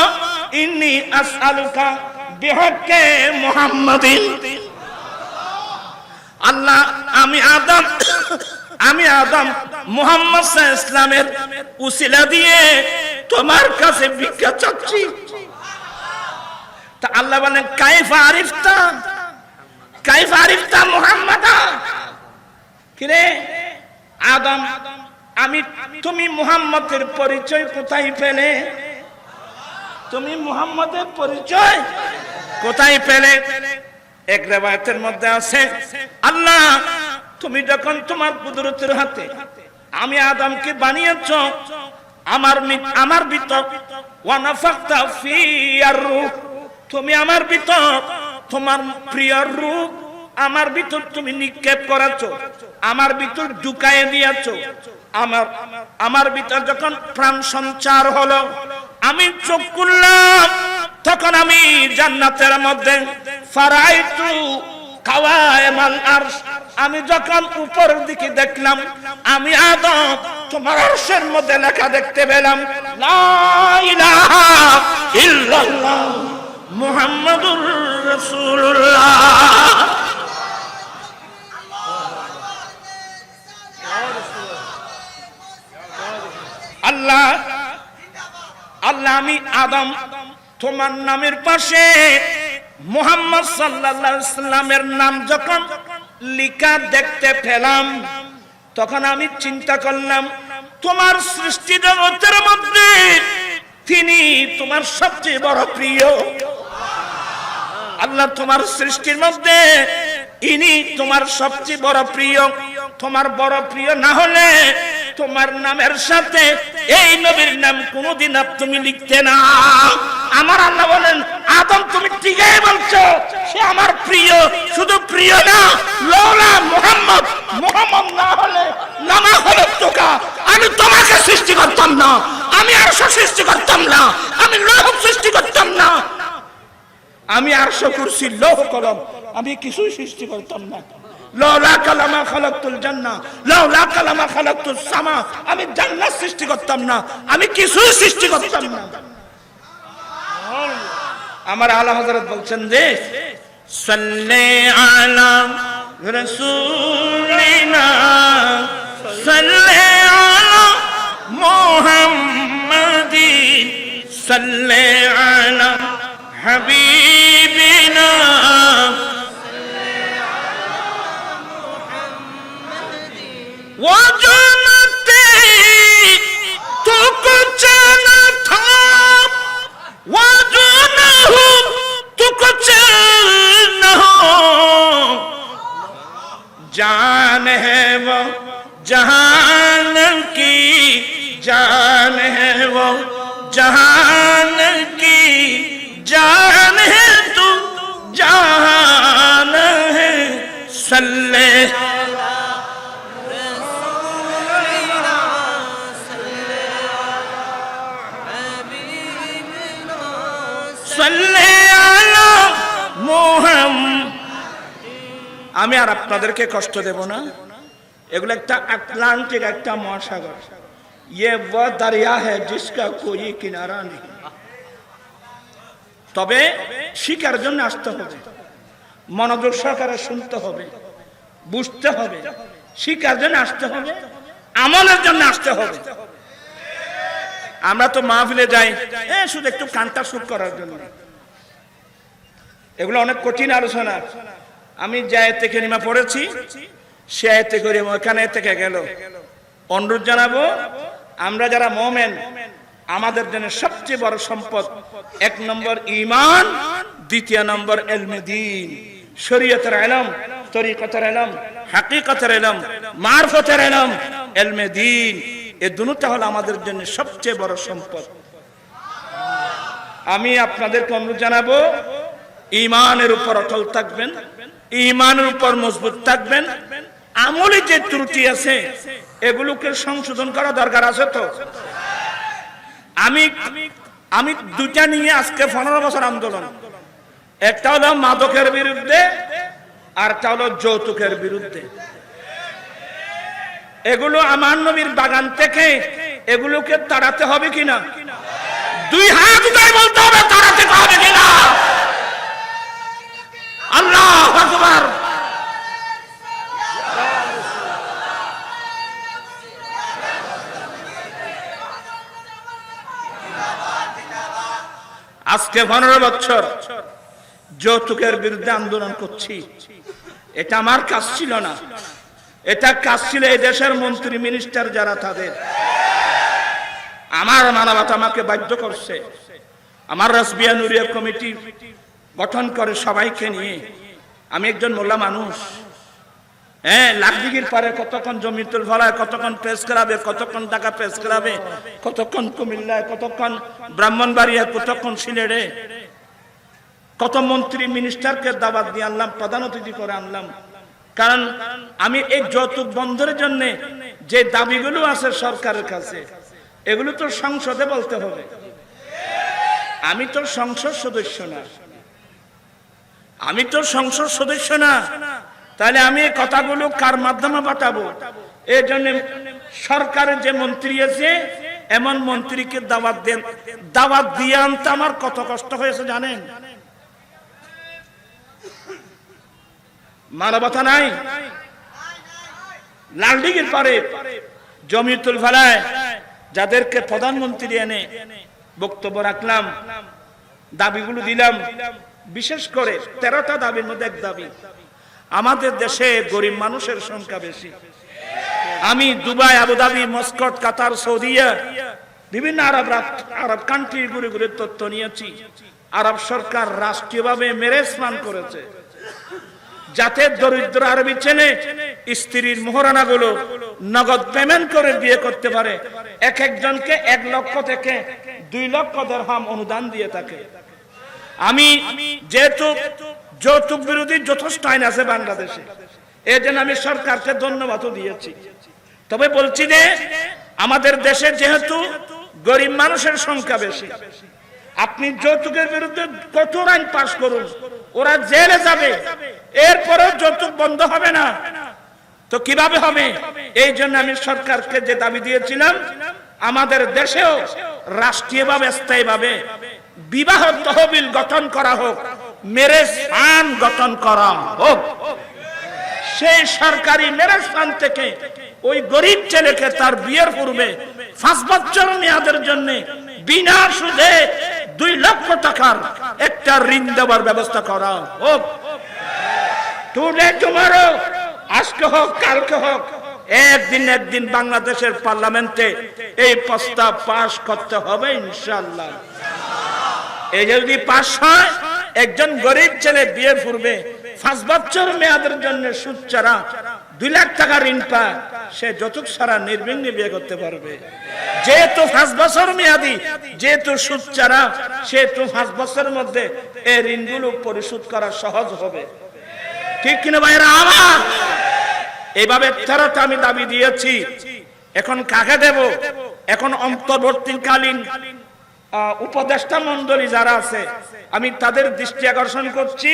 ইন্নী আসআলুকা বিহাক্কি মুহাম্মাদিন। আল্লাহ আমি আদম মুহাম্মদ সাল্লাল্লাহু আলাইহি ওয়াসাল্লামের উসিলা দিয়ে তোমার কাছে ভিক্ষা চাচ্ছি। তা আল্লাহ বলেন কাইফা আরিফতা মুহাম্মাদা। কিরে আদম তুমি মুহাম্মদের পরিচয় কোথায় পেলে? তুমি মুহাম্মদের পরিচয় কোথায় পেলে? এক riwayat-এর মধ্যে আছে আল্লাহ তুমি যখন তোমার কুদরতের হাতে আমি আদমকে বানিয়েছো, আমার ভিতর ওয়া নাফাখতা ফিয়ার রূহ, তুমি আমার ভিতর তোমার প্রিয় রূহ আমার ভিতর তুমি নিক্ষেপ করেছো, আমার ভিতর ঢুকায়ে দিয়েছো। আমার ভিতর যখন প্রাণ সঞ্চার হলো, আমি চোখ খুললাম, তখন আমি জান্নাতের মধ্যে ফারাইতু কাওয়াইমাল আরশ, আমি যখন উপরের দিকে দেখলাম আমি আদম তোমার আরশের মধ্যে লেখা দেখতে পেলাম লা ইলাহা ইল্লাল্লাহ মুহাম্মাদুর রাসূলুল্লাহ। আল্লাহ আমি আদম তোমার নামের পাশে মুহাম্মদ সাল্লাল্লাহু আলাইহি ওয়াসাল্লামের নাম যখন লেখা দেখতে পেলাম, তখন আমি চিন্তা করলাম তোমার সৃষ্টি জগতের মধ্যে তিনি তোমার সবচেয়ে বড় প্রিয়। আল্লাহ তোমার সৃষ্টির মধ্যে ইনি তোমার সবচেয়ে বড় প্রিয়। তোমার বড় প্রিয় না হলে তোমার নামের সাথে এই নবীর নাম কোনদিন তুমি লিখতে না। আমার আল্লাহ বলেন, আদম তুমি ঠিকই বলছো, সে আমার প্রিয়, শুধু প্রিয় না, লওলা মুহাম্মদ, মুহাম্মদ না হলে লামা খলাকতুকা, আমি তোমাকে সৃষ্টি করতাম না, আমি আরশ সৃষ্টি করতাম না, আমি লৌহ সৃষ্টি করতাম না, আমি আরশ কুরসি লৌহ কলম আমি কিছুই সৃষ্টি করতাম না। লাউলা কালামা খালাকতুল জান্নাহ, লাউলা কালামা খালাকতুস সামা, আমি জান্নাত সৃষ্টি করতাম না, আমি কিছুই সৃষ্টি করতাম না। আমার আলা হযরত বলছেন যে সাল্লি আলা রাসূলিনা সাল্লি আলা মুহাম্মাদিন সাল্লি আলা হাবিবিনা वो जो नते तो कुछ न था, वो जो न हो तो कुछ न हो, जान है वो जहान की, जान है वो जहान की, जान है तू जहान है, सल्ले আমি আর আপনাদেরকে কষ্ট দেব না। এগুলো একটা আটলান্টিক একটা মহাসাগর, ये वो दरिया है जिसका कोई किनारा नहीं। তবে শিকার জন্য আসতে হবে, মনোযোগ সহকারে শুনতে হবে, বুঝতে হবে, শিকার জন্য আসতে হবে, আমলের জন্য আসতে হবে। আমরা তো মাহফিলে যাই শুধু একটু কানটা সুখ করার জন্য, এগুলো অনেক কঠিন আলোচনা। আমি যে আয়াতে কারিমা পড়েছি সে আয়াতে কারিমা ওখানে থেকে গেল। অনুরোধ জানাবো, আমরা যারা মুমিন, আমাদের জন্য সবচেয়ে বড় সম্পদ ১ নম্বর ঈমান, ২ নম্বর ইলমে দ্বীন, শরীয়তের ইলম, তরিকতের ইলম, হাকিকতের ইলম, মারফতের ইলম, ইলমে দ্বীন। এই দুটোটা হলো আমাদের জন্য সবচেয়ে বড় সম্পদ। আমি আপনাদেরকে অনুরোধ জানাবো, ঈমানের উপর অটল থাকবেন, ঈমানের উপর মজবুত থাকবেন। আমলে যে ত্রুটি আছে এগুলোকে সংশোধন করা দরকার আছে। তো আমি দুটা নিয়ে আজকে 15 বছর আন্দোলন, একটা হলো মাদকের বিরুদ্ধে আর একটা হলো যৌতুকের বিরুদ্ধে। এগুলো আমার নবীর বাগান থেকে এগুলোকে তাড়াতে হবে কিনা, 2 হাত উঠাই বলতে হবে তাড়াতে হবে কিনা। আল্লাহু আকবার। আজকে 15 বছর যৌতুকের বিরুদ্ধে আন্দোলন করছি। এটা আমার কাজ ছিল না, এটা কাজ ছিল এই দেশের মন্ত্রী মিনিস্টার যারা, তাদের। আমার মানবতা আমাকে বাধ্য করছে। আমার রাসবিয়া নুরিয়া কমিটি গঠন করে সবাইকে নিয়ে। আমি একজন মোল্লা মানুষ, লাখদিঘির পারে কতক্ষণ জমিতুল ফলায়, কতক্ষণ প্রেস ক্লাবে, কতক্ষণ ঢাকা প্রেস ক্লাবে, কতক্ষণ কুমিল্লায়, কতক্ষণ ব্রাহ্মণবাড়িয়ায়, কতক্ষণ সিলেটে, কত মন্ত্রী মিনিস্টারকে দাওয়াত দিয়ে আনলাম, প্রধান অতিথি করে আনলাম। কারণ আমি এই যৌতুক বন্ধের জন্য যে দাবিগুলো আছে সরকারের কাছে, এগুলো তো সংসদে বলতে হবে। আমি তো সংসদ সদস্য না, আমি তো সংসদ সদস্য না, তাহলে আমি এই কথাগুলো কার মাধ্যমে পাঠাবো? এই জন্য সরকারের যে মন্ত্রী আছে এমন মন্ত্রীকে দাওয়াত দেন, দাওয়াত দিয়ে আনতে আমার কত কষ্ট হয়েছে জানেন? মানবতা নাই। লালদিঘির পারে জমিতুল ফালায় যাদেরকে প্রধানমন্ত্রী এনে বক্তব্য রাখলাম, দাবিগুলো দিলাম, বিশেষ করে 13টা দাবির মধ্যে এক দাবি, আমাদের দেশে গরিব মানুষের সংখ্যা বেশি। আমি দুবাই, আবুধাবি, মস্কট, কাতার, সৌদিয়া, বিভিন্ন আরব কান্ট্রি ঘুরে ঘুরে তথ্য নিয়েছি। আরব সরকার রাষ্ট্রীয়ভাবে ম্যারেজ প্ল্যান করেছে যাতে দরিদ্র আরবি ছেলে স্ত্রীর মোহরানা গুলো নগদ পেমেন্ট করে বিয়ে করতে পারে। এক একজনকে 1 লক্ষ থেকে 2 লক্ষ দিরহাম অনুদান দিয়ে থাকে। আমি যেহেতু যৌতুক বিরোধী যথেষ্ট আইন আছে বাংলাদেশে, এই জন্য আমি সরকারকে ধন্যবাদও দিয়েছি। তবে বলছি যে আমাদের দেশে যেহেতু গরিব মানুষের সংখ্যা বেশি, আপনি যৌতুকের বিরুদ্ধে কঠোর আইন পাশ করুন, ওরা জেলে যাবে, এরপরেও যৌতুক বন্ধ হবে না। তো কিভাবে হবে? এই জন্য আমি সরকারকে যে দাবি দিয়েছিলাম, আমাদের দেশেও রাষ্ট্রীয়ভাবে স্থায়ীভাবে বিবাহ তহবিল গঠন করা হোক, ম্যারেজ ফান্ড গঠন করা হোক। সেই সরকারি ম্যারেজ ফান্ড থেকে ওই গরিব ছেলেকে তার বিয়ের পূর্বে 5 বছর মেয়াদের জন্য বিনা সুদে 2 লক্ষ টাকার একটা ঋণ দেওয়ার ব্যবস্থা করা হোক। টুডে টুমরো, আজকে হোক কালকে হোক, একদিন বাংলাদেশের পার্লামেন্টে এই প্রস্তাব পাস করতে হবে ইনশাআল্লাহ। এই যদি পাস হয়, একজন গরিব ছেলে বিয়ের পূর্বে 5 বছর মেয়াদের জন্য সুদ ছাড়া 2 লাখ টাকা ঋণ পায়, সে যৌতুক ছাড়া নির্বিঘ্নে বিয়ে করতে পারবে। যেহেতু 5 বছর মেয়াদি, যেহেতু সুদ ছাড়া, সেহেতু 5 বছরের মধ্যে এই ঋণগুলো পরিশোধ করা সহজ হবে। ঠিক কিনা ভাইরা আমার? এইভাবে 13টা আমি দাবি দিয়েছি। এখন কাকে দেব? এখন অন্তর্বর্তীকালীন উপদেষ্টা মণ্ডলী যারা আছে, আমি তাদের দৃষ্টি আকর্ষণ করছি।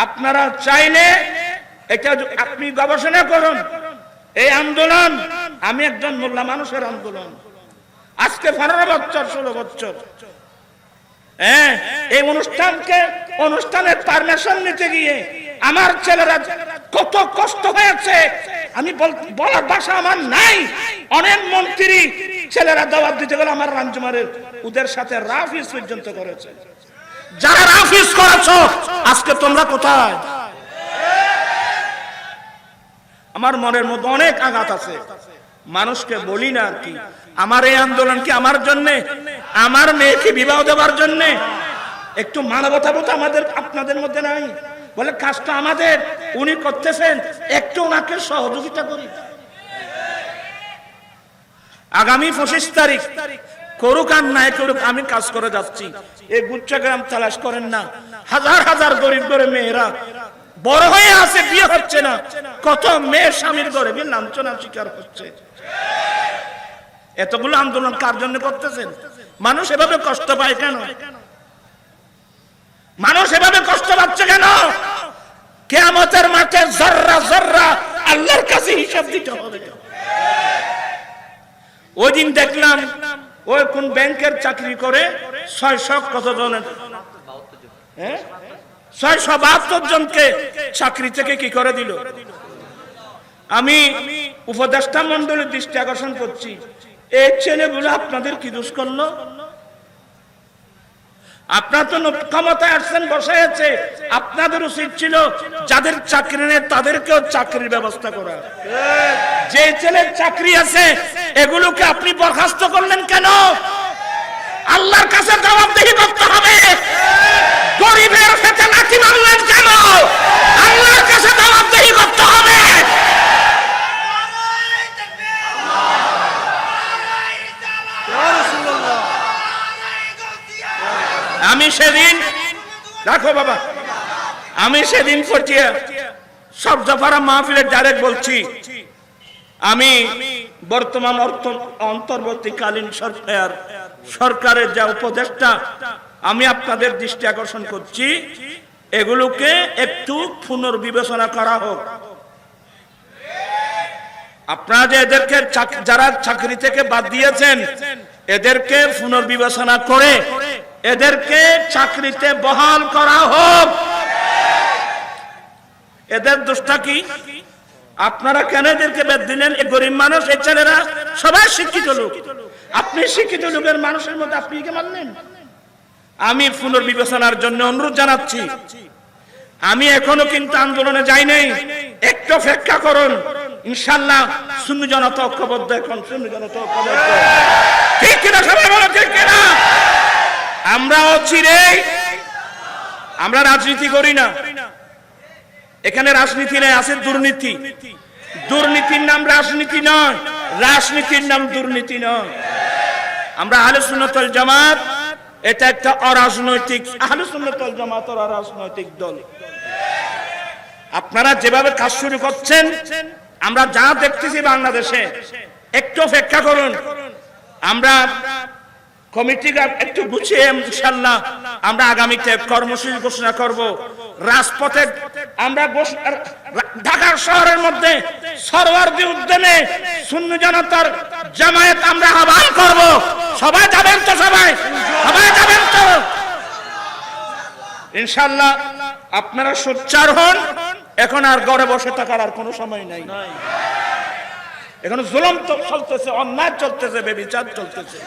আপনারা চাইলে এটা আপনি গবেষণা করুন। এই আন্দোলন, আমি একজন মোল্লা মানুষের আন্দোলন, আজকে 15 বছর 16 বছর এই অনুষ্ঠানের পারমিশন নিতে গিয়ে আমার ছেলেরা কত কষ্ট হয়েছে, আমি বলার ভাষা আমার নাই। অনেক মন্ত্রী ছেলেরা দাওয়াত দিতে গেলে আমার রামজুমারের ওদের সাথে রাফিজ পর্যন্ত করেছে। যারা রাফিজ করেছো, আজকে তোমরা কোথায়? আমার মনের মধ্যে অনেক আঘাত আছে, মানুষকে বলি না আর কি। আমার এই আন্দোলন কি আমার জন্য, আমার মেয়েকে বিবাহ দেওয়ার জন্য? একটু মানবতা বোধ আমাদের আপনাদের মধ্যে নাই? বলে কাজটা আমাদের, উনি করতেছেন, একটু ওনাকে সহযোগিতা করি। আগামী 25 তারিখ করুক আর নাই করুক, আমি কাজ করে যাচ্ছি। এই গুচ্ছগ্রাম তালাশ করেন না, হাজার হাজার গরিব গরিব মেয়েরা বড় হয়ে আছে, বিয়ে হচ্ছে না। কত মেয়ে স্বামীর ঘরে লাঞ্ছনার শিকার হচ্ছে। এতগুলো আন্দোলন কার জন্য করতেছেন? মানুষ এভাবে কষ্ট পায় কেন? মানুষ এভাবে কষ্ট পাচ্ছে কেন? কিয়ামতের মাঠে জর্রা জর্রা আল্লাহর কাছে হিসাব দিতে হবে। ওই দিন দেখলাম ওই কোন ব্যাংকের চাকরি করে 600 কত জনের 672 জনকে চাকরি থেকে কি করে দিল। আমি উপদেষ্টা মণ্ডলীর দৃষ্টি আকর্ষণ করছি, এই ছেলেগুলো আপনাদের কি দোষ করলো? আপনারা তো ক্ষমতায় আসছেন, বসে আছে, আপনাদের উচিত ছিল যাদের চাকরি নেই তাদেরকেও চাকরির ব্যবস্থা করা। যে ছেলের চাকরি আছে এগুলোকে আপনি বরখাস্ত করলেন কেন? আল্লাহর কাছে জবাবদিহি করতে হবে। গরিবের সাথে লাঠি মারলেন কেন? আল্লাহর কাছে জবাবদিহি করতে হবে। আমি সেদিন দেখো বাবা, আমি সেদিন পড়ছিয়া সব জফারা মাহফিলের ডাইরেক্ট বলছি, আমি বর্তমান অন্তর্বর্তীকালীন সরকারের যা উপদেষ্টা, আমি আপনাদের দৃষ্টি আকর্ষণ করছি, এগুলোকে একটু পুনর্বিবেচনা করা হোক। আপনারা যে এদেরকে যারা চাকরি থেকে বাদ দিয়েছেন, এদেরকে পুনর্বিবেচনা করে এদেরকে চাকরিতে বহাল করা হোক। এদের দোষটা কি? আপনারা কেন এদেরকে বাদ দিলেন? এই গরিব মানুষ, এই ছেলেরা সবাই শিক্ষিত লোক, আপনি শিক্ষিত লোকের মানুষের মধ্যে আপনি কে মানলেন? আমি পুনর্বিবেচনার জন্য অনুরোধ জানাচ্ছি। আমি এখনো কিন্তু আন্দোলনে যাই নাই, একটু অপেক্ষা করুন, ইনশাআল্লাহ সুন্নি জনতা ঐক্যবদ্ধ। এখন সুন্নি জনতা ঐক্যবদ্ধ, ঠিক কিনা? সবাই বলো ঠিক কিনা? আমরা অচিরে, আমরা রাজনীতি করি না, এখানে রাজনীতি নেই, আছে দুর্নীতি। দুর্নীতির নাম রাজনীতি নয়, রাজনীতির নাম দুর্নীতি নয়। আমরা আহলে সুন্নাত ওয়াল জামাত, এটা একটা অরাজনৈতিক, আহলে সুন্নাত ওয়াল জামাত অরাজনৈতিক দল। আপনারা যেভাবে কাজ শুরু করছেন, আমরা যা দেখতেছি বাংলাদেশে, একটু অপেক্ষা করুন। আমরা কমিটি একটু গুছিয়ে ইনশাআল্লাহ আমরা আগামীতে কর্মসূচি ঘোষণা করব। রাজপথে আমরা ঢাকার শহরের মধ্যে সরওয়ার্দী উদ্যানে সুন্নি জনতার জামায়াত আমরা আহ্বান করব। সবাই যাবেন তো? সবাই যাবেন তো ইনশাআল্লাহ? আপনারা সোচ্চার হন। এখন আর ঘরে বসে থাকার আর কোনো সময় নাই। এখন জুলুম চলতেছে, অন্যায় চলতেছে, ব্যভিচার চলতেছে।